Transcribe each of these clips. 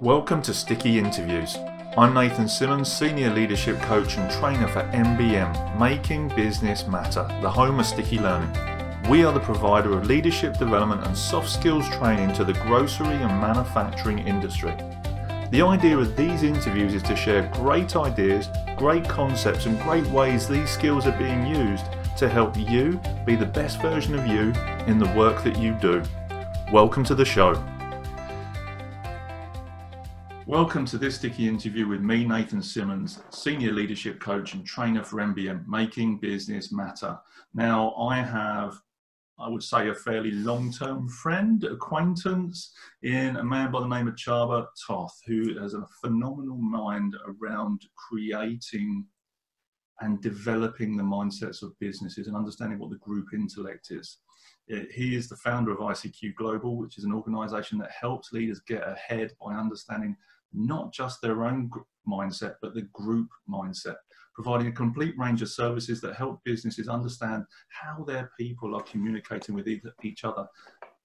Welcome to Sticky Interviews. I'm Nathan Simmonds, Senior Leadership Coach and Trainer for MBM, Making Business Matter, the home of sticky learning. We are the provider of leadership development and soft skills training to the grocery and manufacturing industry. The idea of these interviews is to share great ideas, great concepts and great ways these skills are being used to help you be the best version of you in the work that you do. Welcome to the show. Welcome to this sticky interview with me, Nathan Simmonds, Senior Leadership Coach and Trainer for MBM, Making Business Matter. Now, I would say, a fairly long-term friend, acquaintance in a man by the name of Csaba, Toth, who has a phenomenal mind around creating and developing the mindsets of businesses and understanding what the group intellect is. He is the founder of ICQ Global, which is an organization that helps leaders get ahead by understanding not just their own mindset, but the group mindset, providing a complete range of services that help businesses understand how their people are communicating with each other,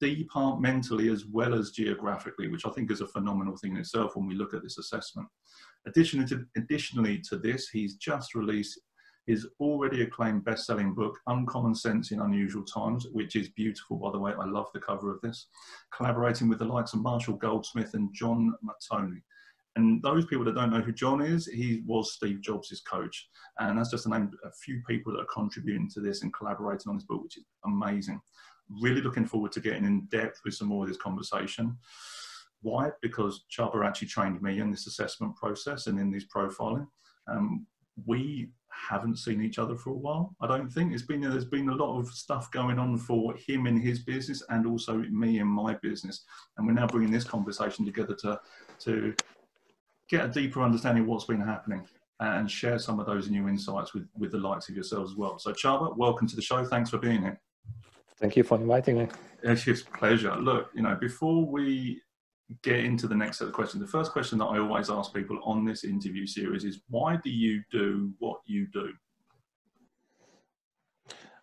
departmentally as well as geographically, which I think is a phenomenal thing in itself when we look at this assessment. Additionally to this, he's just released his already acclaimed best-selling book, Uncommon Sense in Unusual Times, which is beautiful, by the way. I love the cover of this. Collaborating with the likes of Marshall Goldsmith and John Mattone. And those people that don't know who John is, he was Steve Jobs' coach. And that's just to name a few people that are contributing to this and collaborating on this book, which is amazing. Really looking forward to getting in depth with some more of this conversation. Why? Because Csaba actually trained me in this assessment process and in this profiling. We haven't seen each other for a while, I don't think. There's been a lot of stuff going on for him in his business and also me in my business. And we're now bringing this conversation together to get a deeper understanding of what's been happening and share some of those new insights with the likes of yourselves as well. So Csaba, welcome to the show. Thanks for being here. Thank you for inviting me. It's a pleasure. Look, before we get into the next set of questions, the first question that I always ask people on this interview series is, why do you do what you do?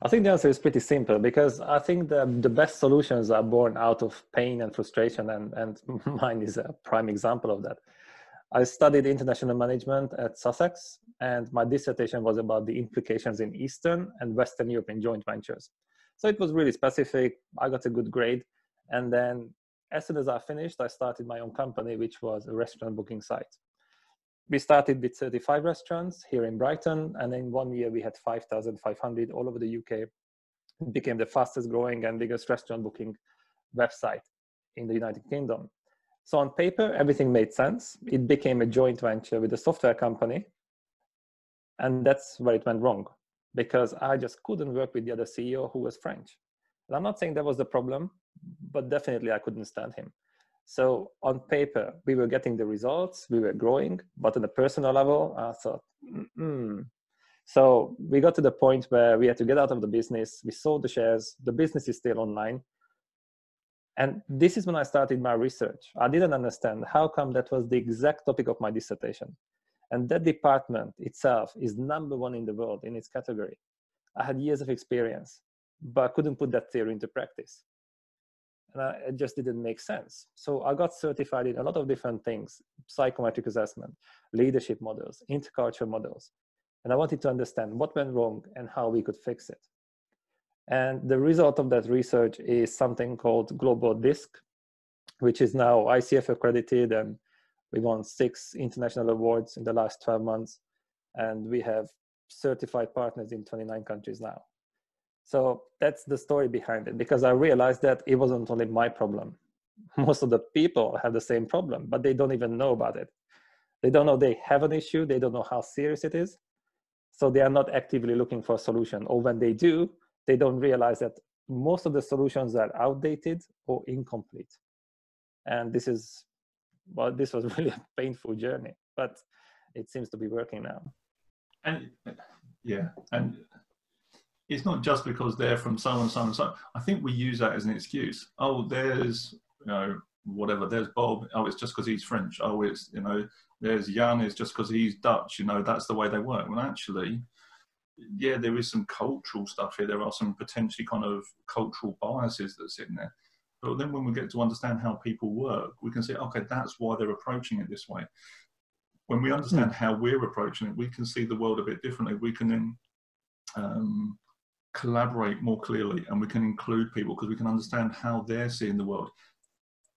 I think the answer is pretty simple, because I think the best solutions are born out of pain and frustration, and mine is a prime example of that. I studied international management at Sussex, and my dissertation was about the implications in Eastern and Western European joint ventures. So it was really specific. I got a good grade. And then as soon as I finished, I started my own company, which was a restaurant booking site. We started with 35 restaurants here in Brighton. And in 1 year, we had 5,500 all over the UK. It became the fastest growing and biggest restaurant booking website in the United Kingdom. So on paper, everything made sense. It became a joint venture with a software company. And that's where it went wrong, because I just couldn't work with the other CEO, who was French. And I'm not saying that was the problem, but definitely I couldn't stand him. So on paper, we were getting the results, we were growing, but on a personal level, I thought, So we got to the point where we had to get out of the business. We sold the shares. The business is still online. And this is when I started my research. I didn't understand how come that was the exact topic of my dissertation. And that department itself is #1 in the world in its category. I had years of experience, but I couldn't put that theory into practice. And it just didn't make sense. So I got certified in a lot of different things: psychometric assessment, leadership models, intercultural models. And I wanted to understand what went wrong and how we could fix it. And the result of that research is something called Global DISC, which is now ICF accredited, and we won 6 international awards in the last 12 months. And we have certified partners in 29 countries now. So that's the story behind it, because I realized that it wasn't only my problem. Most of the people have the same problem, but they don't even know about it. They don't know they have an issue. They don't know how serious it is. So they are not actively looking for a solution. Or when they do, they don't realize that most of the solutions are outdated or incomplete. And this was really a painful journey, but it seems to be working now. And yeah, and it's not just because they're from so and so and so. I think we use that as an excuse. Oh, there's, whatever, there's Bob. Oh, it's just because he's French. Oh, it's, there's Jan, it's just because he's Dutch. That's the way they work. Well, actually, yeah, there is some cultural stuff here. There are some potentially kind of cultural biases that's in there. But then when we get to understand how people work, we can say, okay, that's why they're approaching it this way. When we understand how we're approaching it, we can see the world a bit differently. We can then collaborate more clearly, and we can include people because we can understand how they're seeing the world,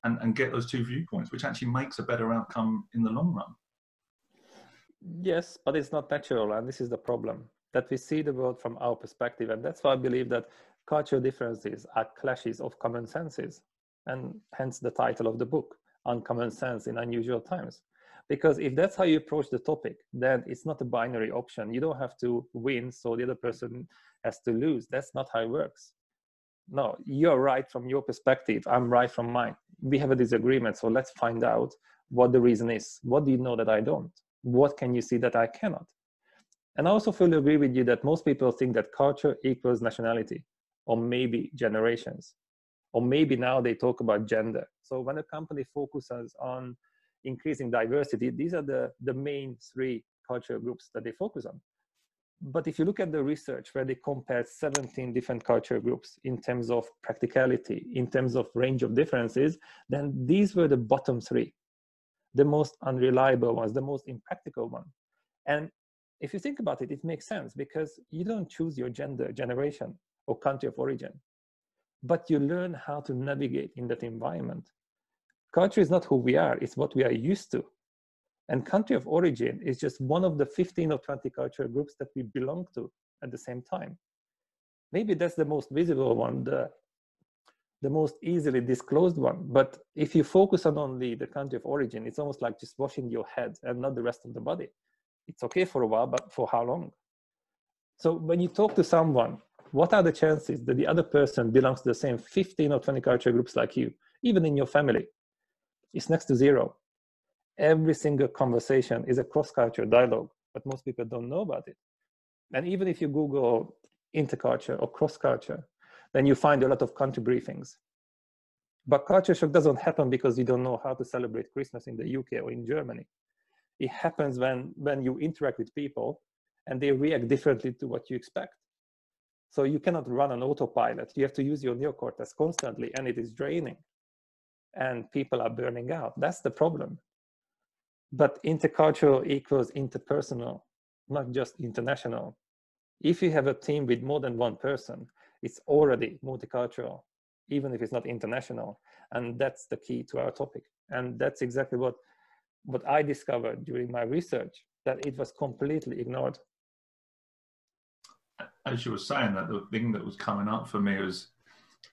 and get those two viewpoints, which actually makes a better outcome in the long run. Yes, but it's not natural, and this is the problem, that we see the world from our perspective. And that's why I believe that cultural differences are clashes of common senses, and hence the title of the book, Uncommon Sense in Unusual Times. Because if that's how you approach the topic, then it's not a binary option. You don't have to win, so the other person has to lose. That's not how it works. No, you're right from your perspective, I'm right from mine. We have a disagreement, so let's find out what the reason is. What do you know that I don't? What can you see that I cannot? And I also fully agree with you that most people think that culture equals nationality, or maybe generations, or maybe now they talk about gender. So when a company focuses on increasing diversity, these are the main three cultural groups that they focus on. But if you look at the research where they compared 17 different culture groups in terms of practicality, in terms of range of differences, then these were the bottom three, the most unreliable ones, the most impractical one. And if you think about it, it makes sense because you don't choose your gender, generation, or country of origin, but you learn how to navigate in that environment. Culture is not who we are, it's what we are used to. And country of origin is just one of the 15 or 20 cultural groups that we belong to at the same time. Maybe that's the most visible one, the most easily disclosed one. But if you focus on only the country of origin, it's almost like just washing your head and not the rest of the body. It's okay for a while, but for how long? So when you talk to someone, what are the chances that the other person belongs to the same 15 or 20 cultural groups like you, even in your family? It's next to zero. Every single conversation is a cross-cultural dialogue, but most people don't know about it. And even if you Google interculture or cross-culture, then you find a lot of country briefings. But culture shock doesn't happen because you don't know how to celebrate Christmas in the UK or in Germany. It happens when you interact with people and they react differently to what you expect. So you cannot run on autopilot. You have to use your neocortex constantly, and it is draining. And people are burning out. That's the problem. But intercultural equals interpersonal, not just international. If you have a team with more than one person, it's already multicultural, even if it's not international. And that's the key to our topic. And that's exactly what I discovered during my research, that it was completely ignored. As you were saying that, the thing that was coming up for me was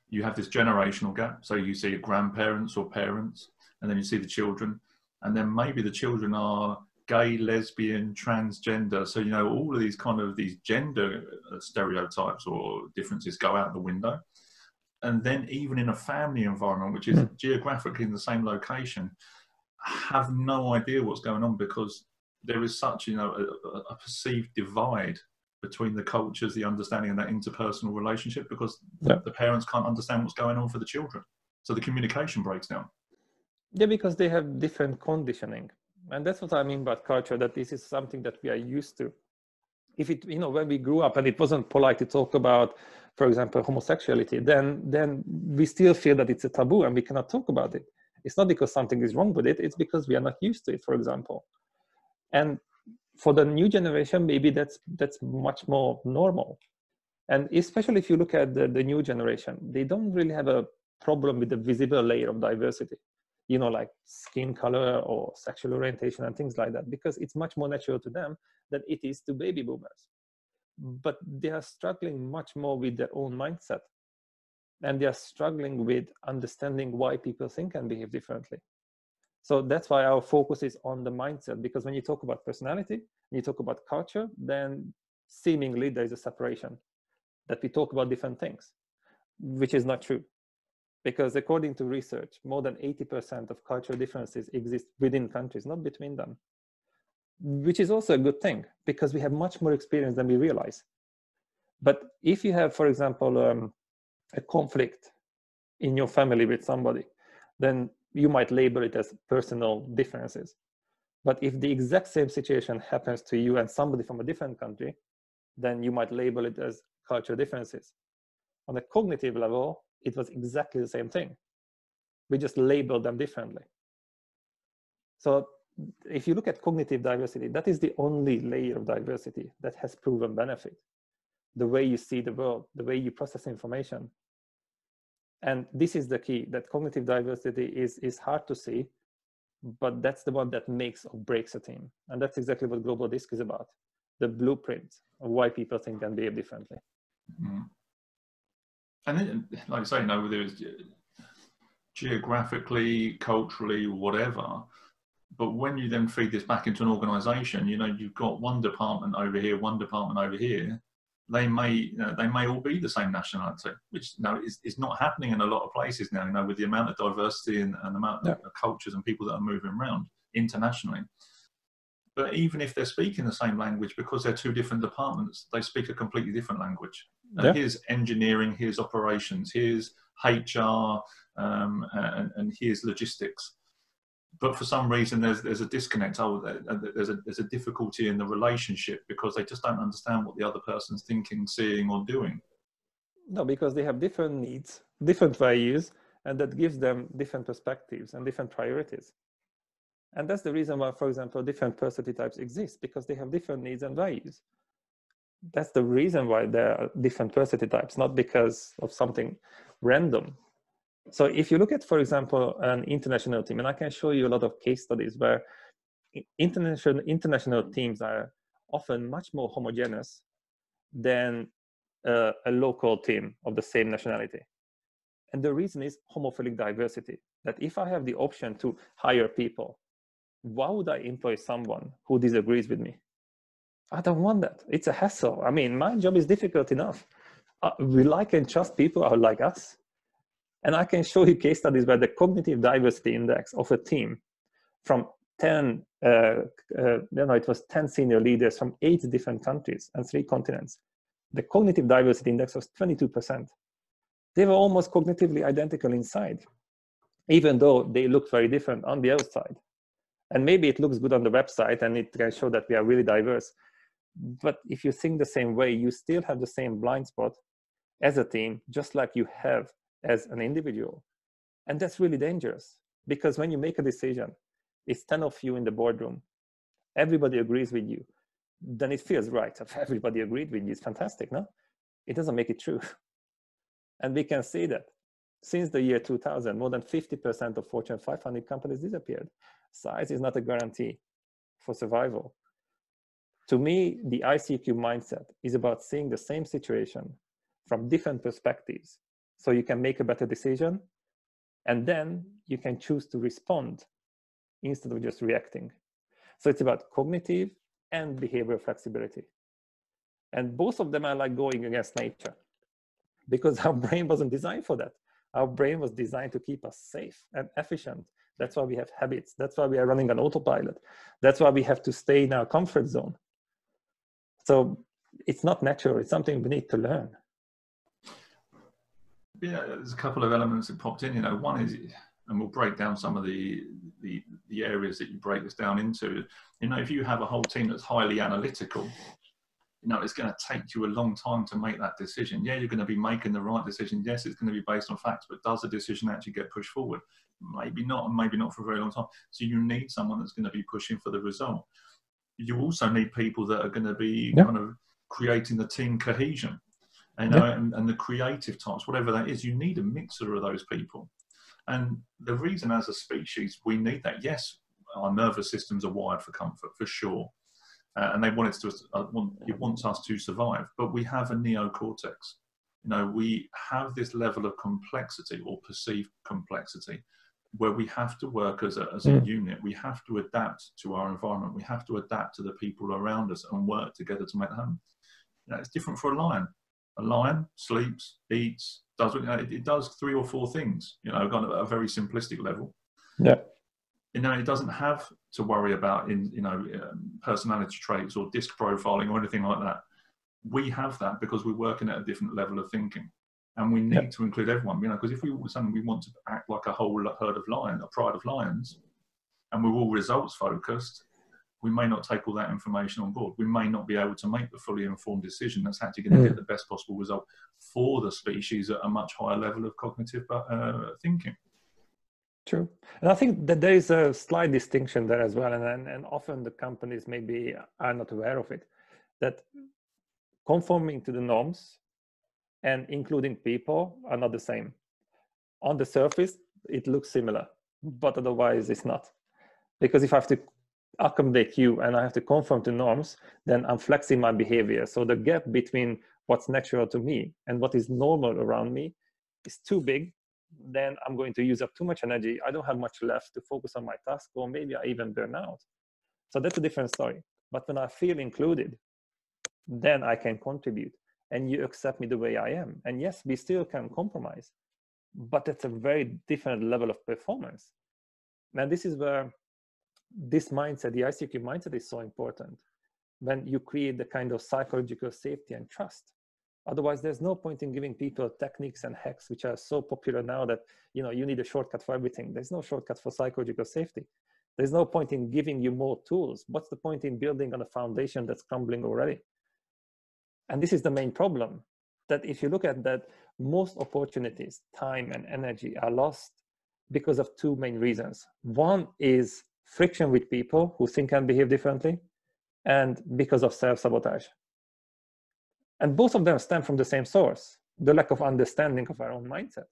you have this generational gap. So you see your grandparents or parents, and then you see the children. And then maybe the children are gay, lesbian, transgender. So, you know, all of these kind of these gender stereotypes or differences go out the window. And then even in a family environment, which is geographically in the same location, have no idea what's going on because there is such, you know, a perceived divide between the cultures, the understanding, and that interpersonal relationship because the parents can't understand what's going on for the children. So the communication breaks down. Yeah, because they have different conditioning. And that's what I mean by culture, that this is something that we are used to. If it, you know, when we grew up and it wasn't polite to talk about, for example, homosexuality, then we still feel that it's a taboo and we cannot talk about it. It's not because something is wrong with it, it's because we are not used to it, for example. And for the new generation, maybe that's much more normal. And especially if you look at the new generation, they don't really have a problem with the visible layer of diversity, you know, like skin color or sexual orientation and things like that, because it's much more natural to them than it is to baby boomers. But they are struggling much more with their own mindset. And they are struggling with understanding why people think and behave differently. So that's why our focus is on the mindset, because when you talk about personality, when you talk about culture, then seemingly there's a separation, that we talk about different things, which is not true. Because according to research, more than 80% of cultural differences exist within countries, not between them, which is also a good thing because we have much more experience than we realize. But if you have, for example, a conflict in your family with somebody, then you might label it as personal differences. But if the exact same situation happens to you and somebody from a different country, then you might label it as cultural differences. On a cognitive level, it was exactly the same thing. We just label them differently. So if you look at cognitive diversity, that is the only layer of diversity that has proven benefit. The way you see the world, the way you process information. And this is the key, that cognitive diversity is hard to see, but that's the one that makes or breaks a team. And that's exactly what Global Disc is about, the blueprint of why people think and behave differently. Mm. And then, like I say, you know, whether it's geographically, culturally, whatever, but when you then feed this back into an organization, you know, you've got one department over here, one department over here, they may all be the same nationality, which is not happening in a lot of places now, you know, with the amount of diversity and the amount of cultures and people that are moving around internationally. But even if they're speaking the same language, because they're two different departments, they speak a completely different language. Here's engineering, here's operations, here's HR, and here's logistics. But for some reason, there's a disconnect. There's a difficulty in the relationship because they just don't understand what the other person's thinking, seeing, or doing. No, because they have different needs, different values, and that gives them different perspectives and different priorities. And that's the reason why, for example, different personality types exist, because they have different needs and values. That's the reason why there are different personality types, not because of something random. So if you look at, for example, an international team, and I can show you a lot of case studies where international teams are often much more homogeneous than a local team of the same nationality. And the reason is homophilic diversity, that if I have the option to hire people, why would I employ someone who disagrees with me? I don't want that. It's a hassle. I mean, my job is difficult enough. We like and trust people who are like us. And I can show you case studies where the cognitive diversity index of a team from 10, it was 10 senior leaders from 8 different countries and 3 continents. The cognitive diversity index was 22%. They were almost cognitively identical inside, even though they looked very different on the outside. And maybe it looks good on the website and it can show that we are really diverse. But if you think the same way, you still have the same blind spot as a team, just like you have as an individual. And that's really dangerous, because when you make a decision, it's 10 of you in the boardroom, everybody agrees with you, then it feels right. If everybody agreed with you, it's fantastic, no? It doesn't make it true. And we can see that since the year 2000, more than 50% of Fortune 500 companies disappeared. Size is not a guarantee for survival. To me, the ICQ mindset is about seeing the same situation from different perspectives, so you can make a better decision, and then you can choose to respond instead of just reacting. So it's about cognitive and behavioral flexibility. And both of them are like going against nature, because our brain wasn't designed for that. Our brain was designed to keep us safe and efficient. That's why we have habits. That's why we are running on autopilot. That's why we have to stay in our comfort zone. So it's not natural. It's something we need to learn. Yeah, there's a couple of elements that popped in. You know, one is, and we'll break down some of the areas that you break this down into. You know, if you have a whole team that's highly analytical, you know, it's going to take you a long time to make that decision. Yeah, you're going to be making the right decision. Yes, it's going to be based on facts, but does the decision actually get pushed forward? Maybe not, and maybe not for a very long time. So you need someone that's going to be pushing for the result. You also need people that are going to be kind of creating the team cohesion. You know, and the creative types, whatever that is, you need a mixture of those people. And the reason as a species we need that, yes, our nervous systems are wired for comfort, for sure. And they want it wants us to survive, but we have a neocortex. You know, we have this level of complexity or perceived complexity where we have to work as a unit. We have to adapt to our environment. We have to adapt to the people around us and work together to make it happen. You know, it's different for a lion. A lion sleeps, eats, does it does 3 or 4 things, you know, kind of at a very simplistic level. Yeah. You know, it doesn't have to worry about personality traits or disc profiling or anything like that. We have that because we're working at a different level of thinking, and we need to include everyone. You know, because if we want to act like a whole herd of lions, a pride of lions, and we're all results focused, we may not take all that information on board. We may not be able to make the fully informed decision that's actually going to get the best possible result for the species at a much higher level of cognitive thinking. True. And I think that there is a slight distinction there as well. And often the companies maybe are not aware of it, that conforming to the norms and including people are not the same. On the surface, it looks similar, but otherwise it's not. Because if I have to accommodate you and I have to conform to norms, then I'm flexing my behavior. So the gap between what's natural to me and what is normal around me is too big. Then I'm going to use up too much energy. I don't have much left to focus on my task, or maybe I even burn out. So that's a different story. But when I feel included, then I can contribute and you accept me the way I am. And yes, we still can compromise, but it's a very different level of performance. Now, this is where this mindset, the ICQ mindset, is so important. When you create the kind of psychological safety and trust. Otherwise, there's no point in giving people techniques and hacks, which are so popular now that you need a shortcut for everything. There's no shortcut for psychological safety. There's no point in giving you more tools. What's the point in building on a foundation that's crumbling already? And this is the main problem, that if you look at that, most opportunities, time and energy are lost because of two main reasons. One is friction with people who think and behave differently, and because of self-sabotage. And both of them stem from the same source, the lack of understanding of our own mindset.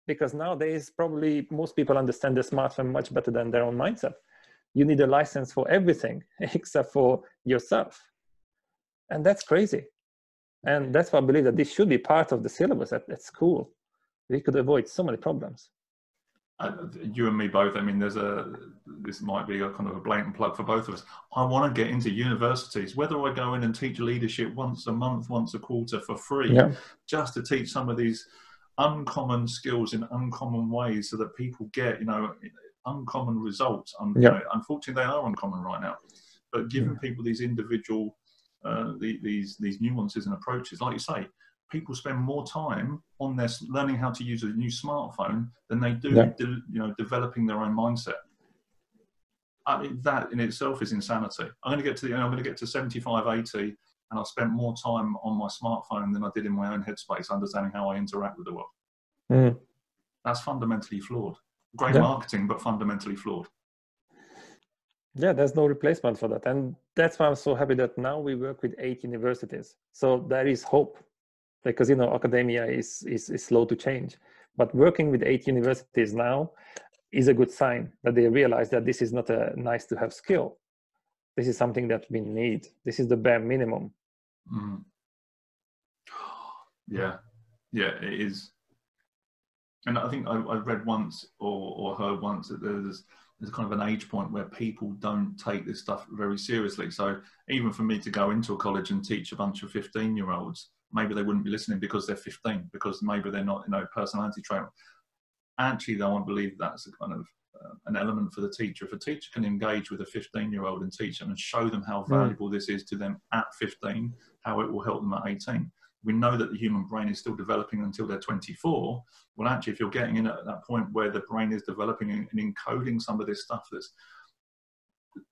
Because nowadays, probably most people understand the smartphone much better than their own mindset. You need a license for everything except for yourself. And that's crazy. And that's why I believe that this should be part of the syllabus at school. We could avoid so many problems. You and me both. I mean, this might be a kind of a blatant plug for both of us. I want to get into universities, whether I go in and teach leadership once a month, once a quarter for free, just to teach some of these uncommon skills in uncommon ways so that people get, uncommon results. Unfortunately, they are uncommon right now, but giving people these individual, these nuances and approaches, like you say, people spend more time on their learning how to use a new smartphone than they do, developing their own mindset. I mean, that in itself is insanity. I'm going to get to 75, 80, and I've spent more time on my smartphone than I did in my own headspace, understanding how I interact with the world. That's fundamentally flawed. Great marketing, but fundamentally flawed. Yeah, there's no replacement for that. And that's why I'm so happy that now we work with 8 universities. So there is hope. Because academia is slow to change, but working with 8 universities now is a good sign that they realize that this is not a nice to have skill. This is something that we need. This is the bare minimum. Yeah, it is. And I think I read once or heard once that there's kind of an age point where people don't take this stuff very seriously. So even for me to go into a college and teach a bunch of 15-year-olds, maybe they wouldn't be listening because they're 15, because maybe they're not, personality trait. Actually, though, I believe that's a kind of an element for the teacher. If a teacher can engage with a 15-year-old and teach them and show them how valuable this is to them at 15, how it will help them at 18. We know that the human brain is still developing until they're 24. Well, actually, if you're getting in at that point where the brain is developing and encoding some of this stuff that's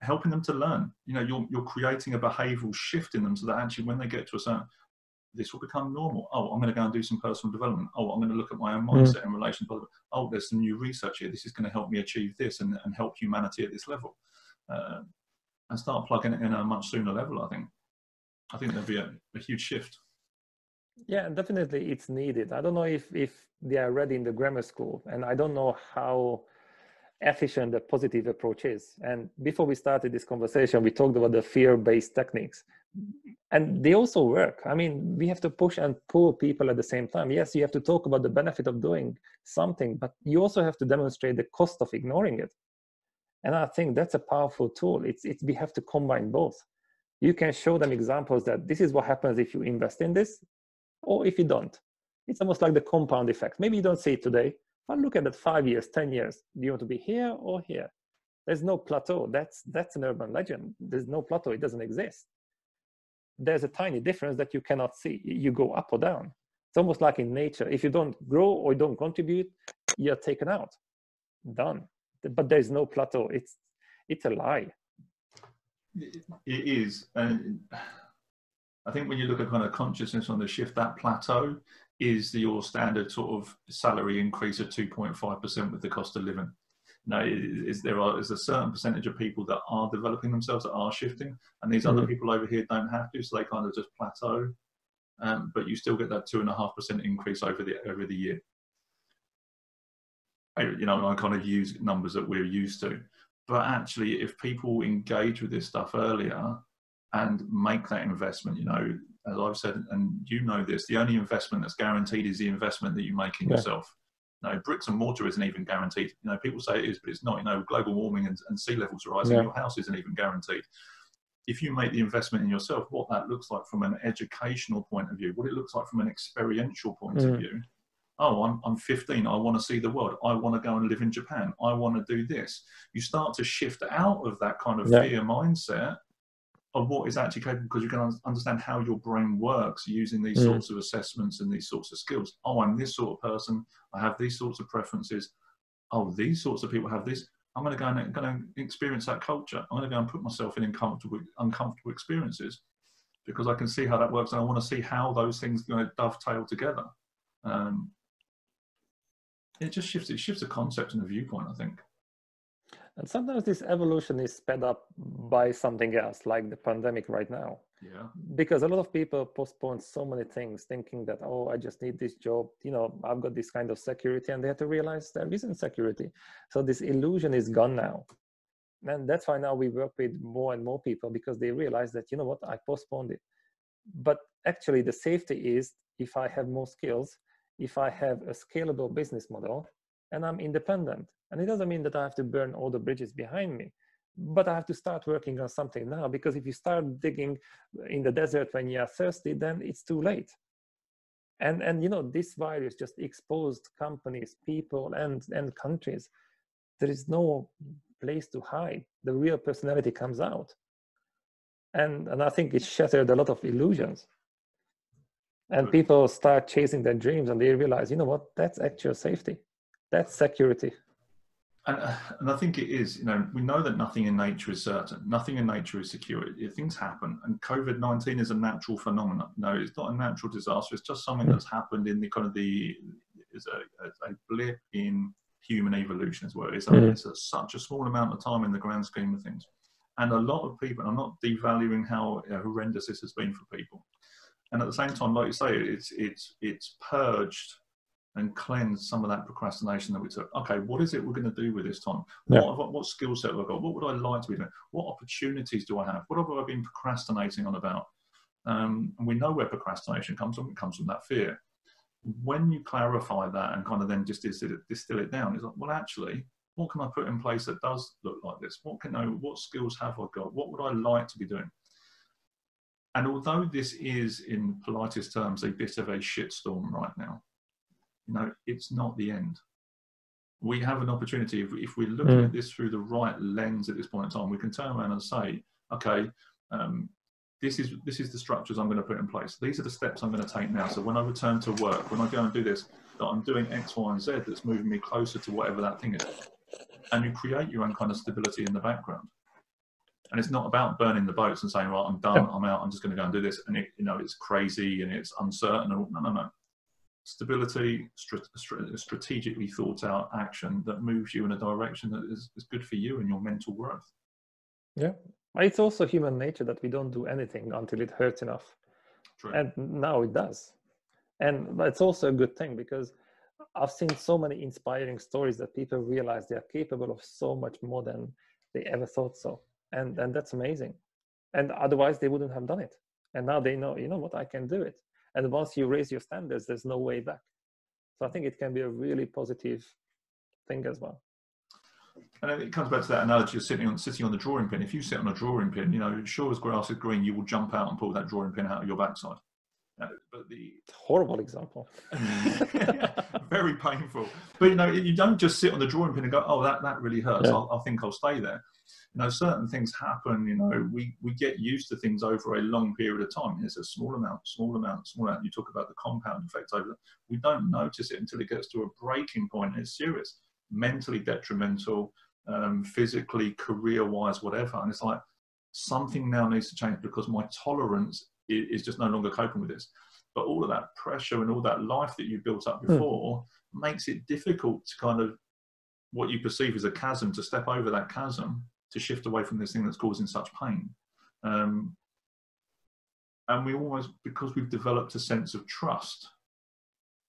helping them to learn, you're creating a behavioral shift in them so that actually when they get to a certain, this will become normal. Oh, I'm going to go and do some personal development. Oh, I'm going to look at my own mindset in relation to, oh, there's some new research here. This is going to help me achieve this and help humanity at this level. And start plugging it in at a much sooner level, I think. I think there'll be a huge shift. Yeah, definitely it's needed. I don't know if they are ready in the grammar school, and I don't know how efficient the positive approach is. And before we started this conversation, we talked about the fear-based techniques. And they also work. I mean, we have to push and pull people at the same time. Yes, you have to talk about the benefit of doing something, but you also have to demonstrate the cost of ignoring it. And I think that's a powerful tool. We have to combine both. You can show them examples that this is what happens if you invest in this, or if you don't. It's almost like the compound effect. Maybe you don't see it today, but look at that 5 years, 10 years. Do you want to be here or here? There's no plateau. That's an urban legend. There's no plateau. It doesn't exist. There's a tiny difference that you cannot see. You go up or down. It's almost like in nature. If you don't grow or don't contribute, you're taken out. Done. But there's no plateau. It's a lie. It is. And I think when you look at kind of consciousness on the shift, that plateau is your standard sort of salary increase of 2.5% with the cost of living. No, is a certain percentage of people that are developing themselves, that are shifting, and these other people over here don't have to, so they kind of just plateau. But you still get that 2.5% increase over the year. You know, and I kind of use numbers that we're used to. But actually, if people engage with this stuff earlier and make that investment, you know, as I've said, and you know this, the only investment that's guaranteed is the investment that you make in yourself. No, bricks and mortar isn't even guaranteed. You know, people say it is, but it's not. You know, global warming and sea levels rising, your house isn't even guaranteed. If you make the investment in yourself, what that looks like from an educational point of view, what it looks like from an experiential point of view. Oh, I'm 15. I want to see the world. I want to go and live in Japan. I want to do this. You start to shift out of that kind of fear mindset of what is actually capable, because you can understand how your brain works using these sorts of assessments and these sorts of skills. Oh, I'm this sort of person. I have these sorts of preferences. Oh, these sorts of people have this. I'm going to go and experience that culture. I'm going to go and put myself in uncomfortable experiences, because I can see how that works, and I want to see how those things dovetail together. It just shifts. It shifts the concept and the viewpoint, I think. And sometimes this evolution is sped up by something else, like the pandemic right now. Yeah. Because a lot of people postpone so many things, thinking that, oh, I just need this job. You know, I've got this kind of security, and they have to realize there isn't security. So this illusion is gone now. And that's why now we work with more and more people, because they realize that, you know what, I postponed it. But actually the safety is if I have more skills, if I have a scalable business model, and I'm independent. And it doesn't mean that I have to burn all the bridges behind me, but I have to start working on something now, because if you start digging in the desert when you are thirsty, then it's too late. And you know, this virus just exposed companies, people, and countries. There is no place to hide. The real personality comes out. And I think it shattered a lot of illusions. And people start chasing their dreams, and they realize, you know what, that's actual safety. That's security. And I think it is, you know, we know that nothing in nature is certain. Nothing in nature is secure. Things happen. And COVID-19 is a natural phenomenon. No, it's not a natural disaster. It's just something that's happened in the kind of is a blip in human evolution as well. It's such a small amount of time in the grand scheme of things. And a lot of people, I'm not devaluing how horrendous this has been for people. And at the same time, like you say, it's purged and cleanse some of that procrastination that we took. Okay, what is it we're going to do with this time? What skill set have I got? What would I like to be doing? What opportunities do I have? What have I been procrastinating on about? And we know where procrastination comes from. It comes from that fear. When you clarify that and kind of then just distill it down, it's like, well, actually, what can I put in place that does look like this? What skills have I got? What would I like to be doing? And although this is, in politest terms, a bit of a shitstorm right now, you know, it's not the end. We have an opportunity, if we're looking at this through the right lens at this point in time, we can turn around and say, okay, this is the structures I'm going to put in place. These are the steps I'm going to take now. So when I return to work, when I go and do this, that I'm doing X, Y, and Z that's moving me closer to whatever that thing is. And you create your own kind of stability in the background. And it's not about burning the boats and saying, well, I'm done, I'm out, I'm just going to go and do this. And it's crazy and it's uncertain. No. Stability, strategically thought out action that moves you in a direction that is good for you and your mental growth. Yeah. It's also human nature that we don't do anything until it hurts enough. True. And now it does. And it's also a good thing, because I've seen so many inspiring stories that people realize they are capable of so much more than they ever thought so. And that's amazing. And otherwise they wouldn't have done it. And now they know, you know what, I can do it. And once you raise your standards, there's no way back. So I think it can be a really positive thing as well. And it comes back to that analogy of sitting on the drawing pin. If you sit on a drawing pin, you know, sure as grass is green, you will jump out and pull that drawing pin out of your backside. But horrible example. Very painful. But you know, you don't just sit on the drawing pin and go, oh, that really hurts. Yeah. I think I'll stay there. You know, certain things happen. You know, we get used to things over a long period of time. It's a small amount. You talk about the compound effect over. We don't notice it until it gets to a breaking point and it's serious, mentally detrimental, physically, career-wise, whatever. And it's like something now needs to change because my tolerance is just no longer coping with this. but all of that pressure and all that life that you built up before makes it difficult to kind of what you perceive as a chasm, to step over that chasm, to shift away from this thing that's causing such pain. And we almost, because we've developed a sense of trust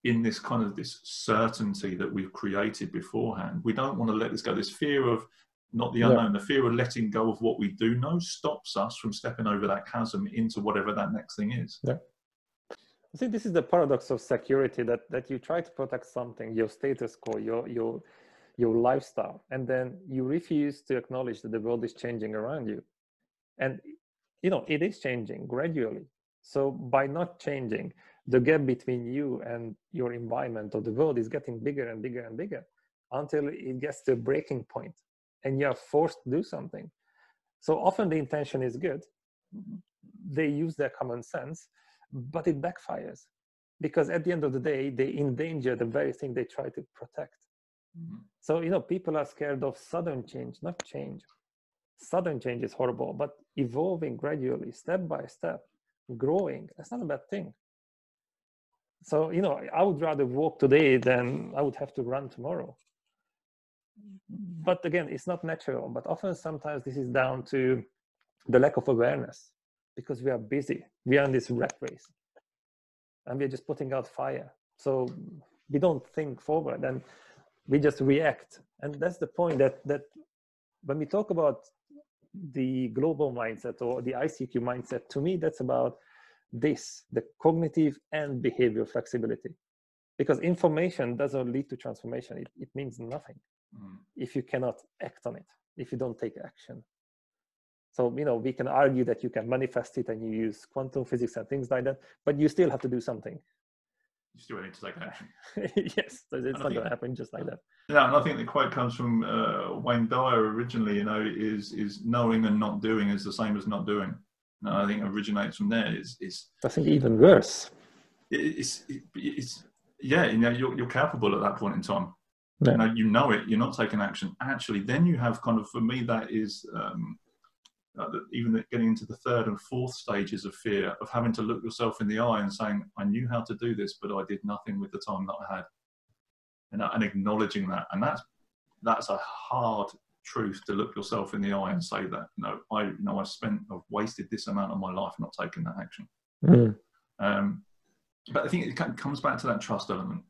in this kind of this certainty that we've created beforehand, we don't want to let this go. This fear of not the unknown, the fear of letting go of what we do know stops us from stepping over that chasm into whatever that next thing is. Yeah. I think this is the paradox of security, that you try to protect something, your status quo, your lifestyle, and then you refuse to acknowledge that the world is changing around you. And you know, it is changing gradually. So by not changing, the gap between you and your environment or the world is getting bigger and bigger and bigger until it gets to a breaking point and you are forced to do something. So often the intention is good. They use their common sense, but it backfires because at the end of the day, they endanger the very thing they try to protect. So, you know, people are scared of sudden change, not change. Sudden change is horrible, but evolving gradually, step by step, growing, that's not a bad thing. So, you know, I would rather walk today than I would have to run tomorrow. But again, it's not natural, but often sometimes this is down to the lack of awareness because we are busy. We are in this rat race and we're just putting out fire. So we don't think forward and we just react. And that's the point that when we talk about the global mindset or the ICQ mindset, to me, that's about this, the cognitive and behavioral flexibility. Because information doesn't lead to transformation. It means nothing if you cannot act on it, if you don't take action. So, you know, we can argue that you can manifest it and you use quantum physics and things like that, but you still have to do something. You still need to take action. Yes, so it's not going to happen just like that. Yeah, and I think the quote comes from Wayne Dyer originally, you know, is knowing and not doing is the same as not doing. And I think originates from there. I think even worse. It's yeah, you know, you're capable at that point in time. Yeah. You know it, you're not taking action. Actually, then you have kind of, for me, that is even getting into the third and fourth stages of fear, of having to look yourself in the eye and saying, I knew how to do this, but I did nothing with the time that I had. And acknowledging that. And that's a hard truth, to look yourself in the eye and say that, I've wasted this amount of my life not taking that action. But I think it comes back to that trust element.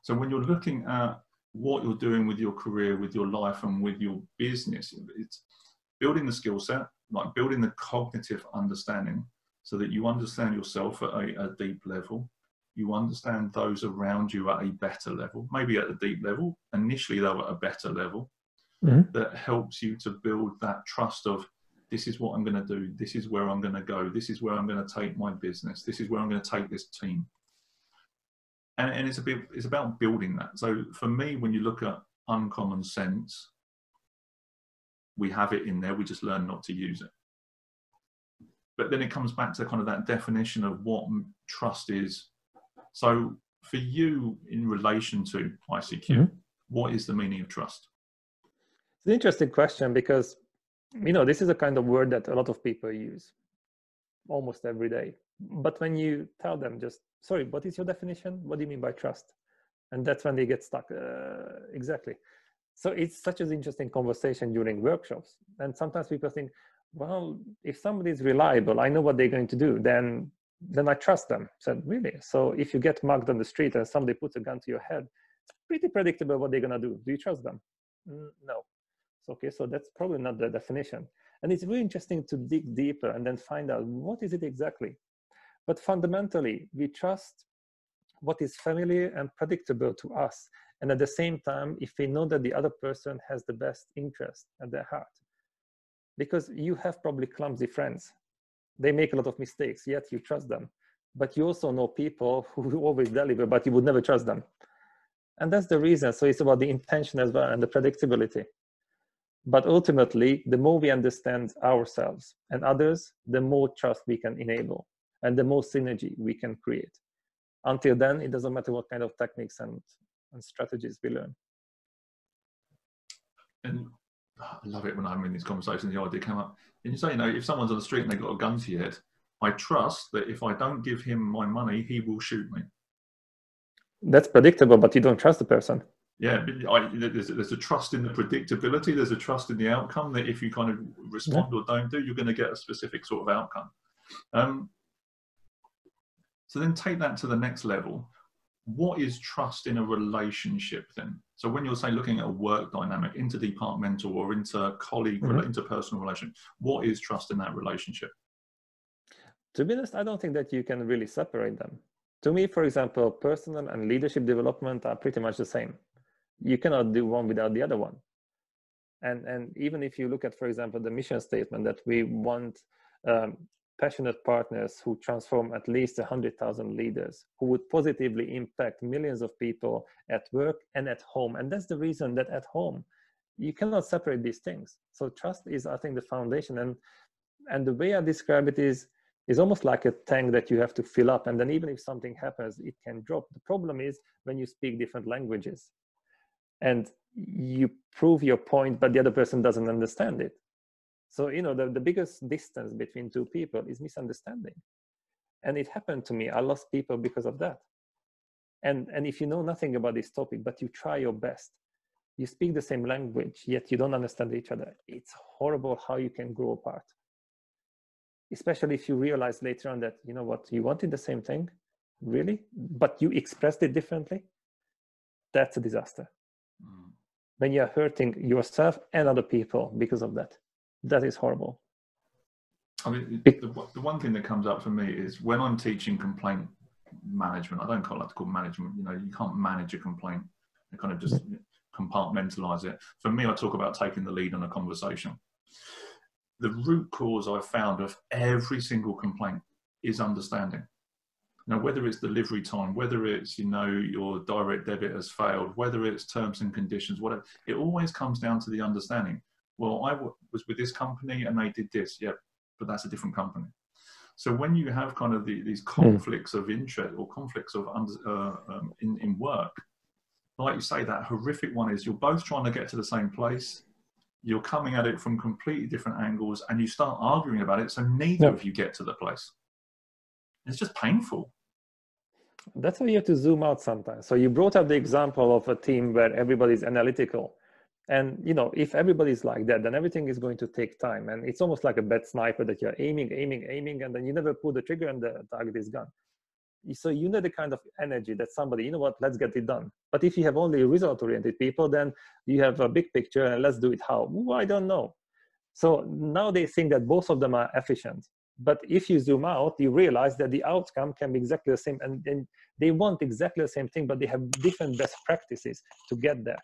So when you're looking at what you're doing with your career, with your life and with your business, it's building the skill set, like building the cognitive understanding so that you understand yourself at a deep level. You understand those around you at a better level, maybe at a deep level, initially though at a better level, that helps you to build that trust of, this is what I'm going to do, this is where I'm going to go, this is where I'm going to take my business, this is where I'm going to take this team. And it's about building that. So for me, when you look at uncommon sense, we have it in there, we just learn not to use it. But then it comes back to kind of that definition of what trust is. So for you, in relation to ICQ, what is the meaning of trust? It's an interesting question because, you know, this is a kind of word that a lot of people use almost every day. But when you tell them just, sorry, what is your definition? What do you mean by trust? And that's when they get stuck. Exactly. So it's such an interesting conversation during workshops. And sometimes people think, well, if somebody is reliable, I know what they're going to do, then I trust them. So really? So if you get mugged on the street and somebody puts a gun to your head, it's pretty predictable what they're going to do. Do you trust them? No. So, okay, so that's probably not the definition. And it's really interesting to dig deeper and then find out what is it exactly. But fundamentally, we trust what is familiar and predictable to us. And at the same time, if we know that the other person has the best interest at their heart. Because you have probably clumsy friends. They make a lot of mistakes, yet you trust them. But you also know people who always deliver, but you would never trust them. And that's the reason. So it's about the intention as well and the predictability. But ultimately, the more we understand ourselves and others, the more trust we can enable and the more synergy we can create. Until then, it doesn't matter what kind of techniques and strategies we learn. And I love it when I'm in these conversations, the idea came up. And you say, if someone's on the street and they've got a gun to your head, I trust that if I don't give him my money, he will shoot me. That's predictable, but you don't trust the person. Yeah, there's a trust in the predictability. There's a trust in the outcome that if you kind of respond or don't do, you're going to get a specific sort of outcome. So then take that to the next level. What is trust in a relationship then? So when you're saying looking at a work dynamic, interdepartmental or inter-colleague, interpersonal relation, what is trust in that relationship? To be honest, I don't think that you can really separate them. To me, for example, personal and leadership development are pretty much the same. You cannot do one without the other one. And even if you look at, for example, the mission statement that we want passionate partners who transform at least 100,000 leaders, who would positively impact millions of people at work and at home. And that's the reason that at home, you cannot separate these things. So trust is, I think, the foundation. And the way I describe it is almost like a tank that you have to fill up. And then even if something happens, it can drop. The problem is when you speak different languages and you prove your point, but the other person doesn't understand it. So, you know, the biggest distance between two people is misunderstanding. And it happened to me. I lost people because of that. And if you know nothing about this topic, but you try your best, you speak the same language, yet you don't understand each other. It's horrible how you can grow apart. Especially if you realize later on that, you know what, you wanted the same thing, really, but you expressed it differently. That's a disaster. When you're hurting yourself and other people because of that. That is horrible. I mean, the one thing that comes up for me is when I'm teaching complaint management, I don't like to call management, you know, you can't manage a complaint. You kind of just compartmentalize it. For me, I talk about taking the lead on a conversation. The root cause I've found of every single complaint is understanding. Now, whether it's delivery time, whether it's, you know, your direct debit has failed, whether it's terms and conditions, whatever, it always comes down to the understanding. Well, I was with this company and they did this. Yeah, but that's a different company. So when you have kind of these conflicts of interest or conflicts of in work, like you say, that horrific one is you're both trying to get to the same place. You're coming at it from completely different angles and you start arguing about it. So neither of you get to the place. It's just painful. That's why you have to zoom out sometimes. So you brought up the example of a team where everybody's analytical. And, you know, if everybody's like that, then everything is going to take time. And it's almost like a bad sniper that you're aiming, and then you never pull the trigger and the target is gone. So you need the kind of energy that somebody, you know what, let's get it done. But if you have only result-oriented people, then you have a big picture and let's do it how? Ooh, I don't know. So now they think that both of them are efficient. But if you zoom out, you realize that the outcome can be exactly the same. And they want exactly the same thing, but they have different best practices to get there.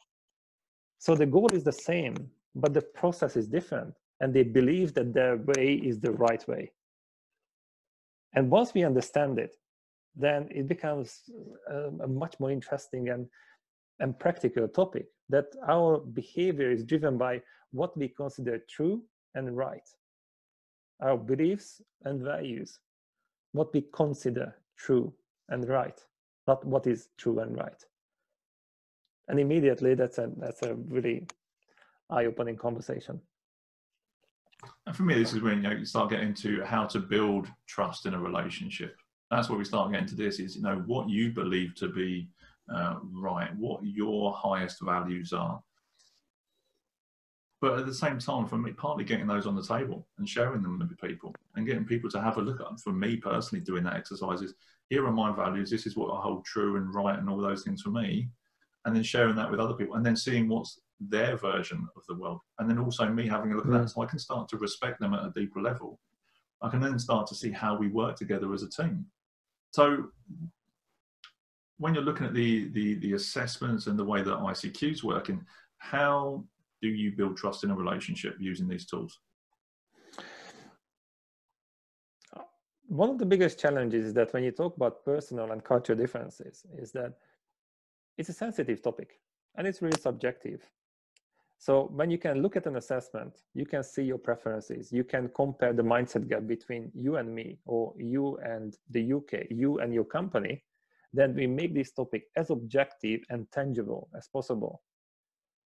So the goal is the same, but the process is different. And they believe that their way is the right way. And once we understand it, then it becomes a much more interesting and practical topic, that our behavior is driven by what we consider true and right. Our beliefs and values, what we consider true and right, not what is true and right. And immediately that's a really eye-opening conversation. And for me, this is when you start getting into how to build trust in a relationship. That's where we start getting to this is, you know, what you believe to be right, what your highest values are. But at the same time, for me, partly getting those on the table and sharing them with people and getting people to have a look at them. For me personally, doing that exercise is, here are my values. This is what I hold true and right and all those things for me. And then sharing that with other people and then seeing what's their version of the world. And then also me having a look at that so I can start to respect them at a deeper level. I can then start to see how we work together as a team. So when you're looking at the assessments and the way that ICQ is working, how do you build trust in a relationship using these tools? One of the biggest challenges is that when you talk about personal and cultural differences is that it's a sensitive topic and it's really subjective. So when you can look at an assessment, you can see your preferences. You can compare the mindset gap between you and me, or you and the UK, you and your company. Then we make this topic as objective and tangible as possible.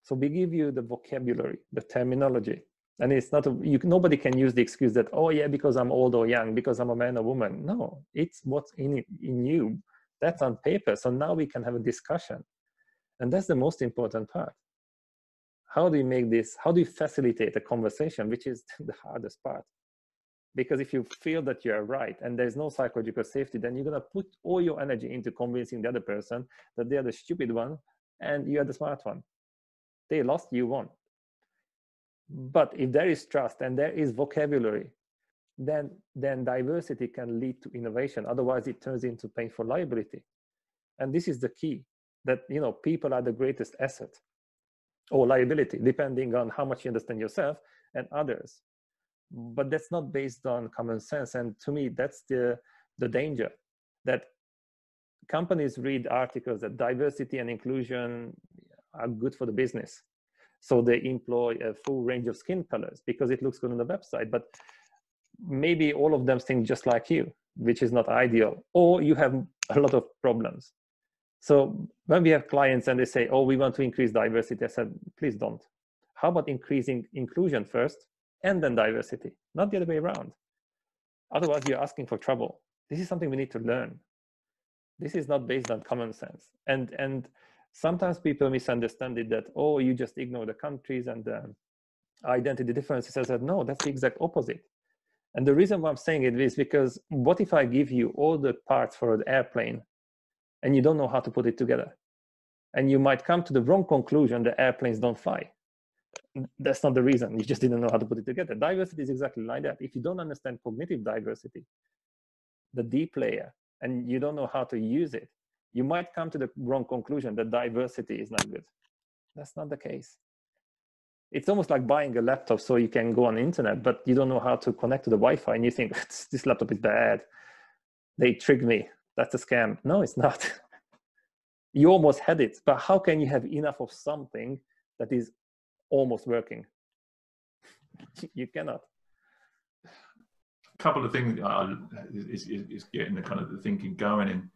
So we give you the vocabulary, the terminology, And it's not, nobody can use the excuse that, oh yeah, because I'm old or young, because I'm a man or woman. No, it's what's in you. That's on paper. So now we can have a discussion. And that's the most important part. How do you make this, how do you facilitate a conversation, which is the hardest part? Because if you feel that you're right and there's no psychological safety, then you're going to put all your energy into convincing the other person that they are the stupid one and you are the smart one. They lost, you won. But if there is trust and there is vocabulary, then diversity can lead to innovation. Otherwise, it turns into painful liability. And this is the key, that, you know, people are the greatest asset or liability, depending on how much you understand yourself and others. But that's not based on common sense. And to me, that's the danger, that companies read articles that diversity and inclusion are good for the business. So they employ a full range of skin colors because it looks good on the website. But maybe all of them think just like you, which is not ideal. Or you have a lot of problems. So when we have clients and they say, oh, we want to increase diversity, I said, please don't. How about increasing inclusion first and then diversity, not the other way around? Otherwise, you're asking for trouble. This is something we need to learn. This is not based on common sense. And sometimes people misunderstand it that, oh, you just ignore the countries and the identity differences. I said, no, that's the exact opposite. And the reason why I'm saying it is because what if I give you all the parts for an airplane and you don't know how to put it together? And you might come to the wrong conclusion that airplanes don't fly. That's not the reason. You just didn't know how to put it together. Diversity is exactly like that. If you don't understand cognitive diversity, the deep layer, and you don't know how to use it, you might come to the wrong conclusion that diversity is not good. That's not the case. It's almost like buying a laptop so you can go on the internet, but you don't know how to connect to the Wi-Fi and you think, this laptop is bad. They tricked me. That's a scam. No, it's not. You almost had it, but how can you have enough of something that is almost working? You cannot. A couple of things is getting the kind of the thinking going in.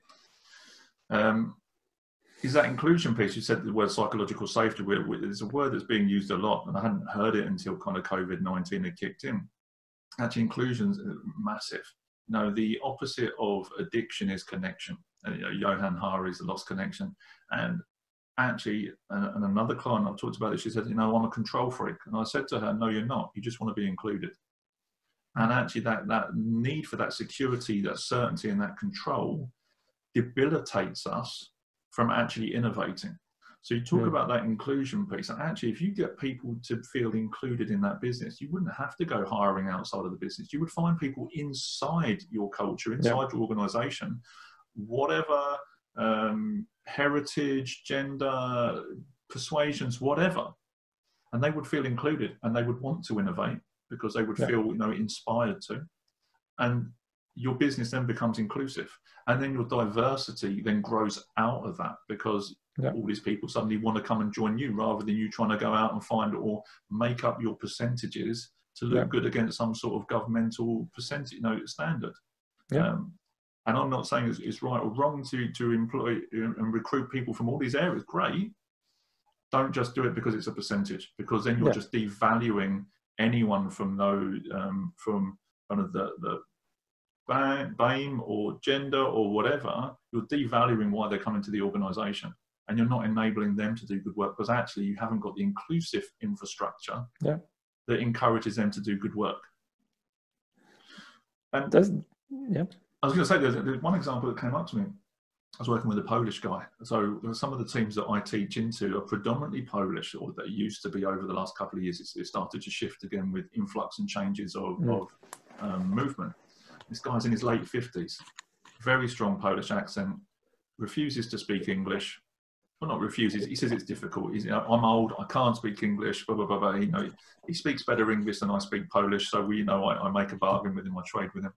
Is that inclusion piece? You said the word psychological safety. It's a word that's being used a lot, and I hadn't heard it until kind of COVID-19 had kicked in. Actually, inclusion's massive. You know, the opposite of addiction is connection. And, you know, Johann Hari's The Lost Connection. And actually, and another client I've talked about it, she said, you know, I'm a control freak. And I said to her, no, you're not. You just want to be included. And actually, that need for that security, that certainty, and that control debilitates us from actually innovating. So you talk about that inclusion piece, and actually if you get people to feel included in that business, you wouldn't have to go hiring outside of the business. You would find people inside your culture, inside your organization, whatever heritage, gender, persuasions, whatever, and they would feel included and they would want to innovate because they would feel, you know, inspired to. And your business then becomes inclusive, and then your diversity then grows out of that because all these people suddenly want to come and join you rather than you trying to go out and find or make up your percentages to look good against some sort of governmental percentage, you know, standard. And I'm not saying it's right or wrong to employ and recruit people from all these areas. Great. Don't just do it because it's a percentage, because then you're just devaluing anyone from those from kind of the BAME or gender or whatever. You're devaluing why they're coming to the organization, and you're not enabling them to do good work because actually you haven't got the inclusive infrastructure that encourages them to do good work. And I was going to say, there's one example that came up to me. I was working with a Polish guy. So some of the teams that I teach into are predominantly Polish, or they used to be. Over the last couple of years. It started to shift again with influx and changes of movement. This guy's in his late 50s, very strong Polish accent, refuses to speak English. Well, not refuses, he says it's difficult. He's, you know, I'm old, I can't speak English, blah, blah, blah, blah. You know, he speaks better English than I speak Polish, so we, you know, I make a bargain with him, I trade with him.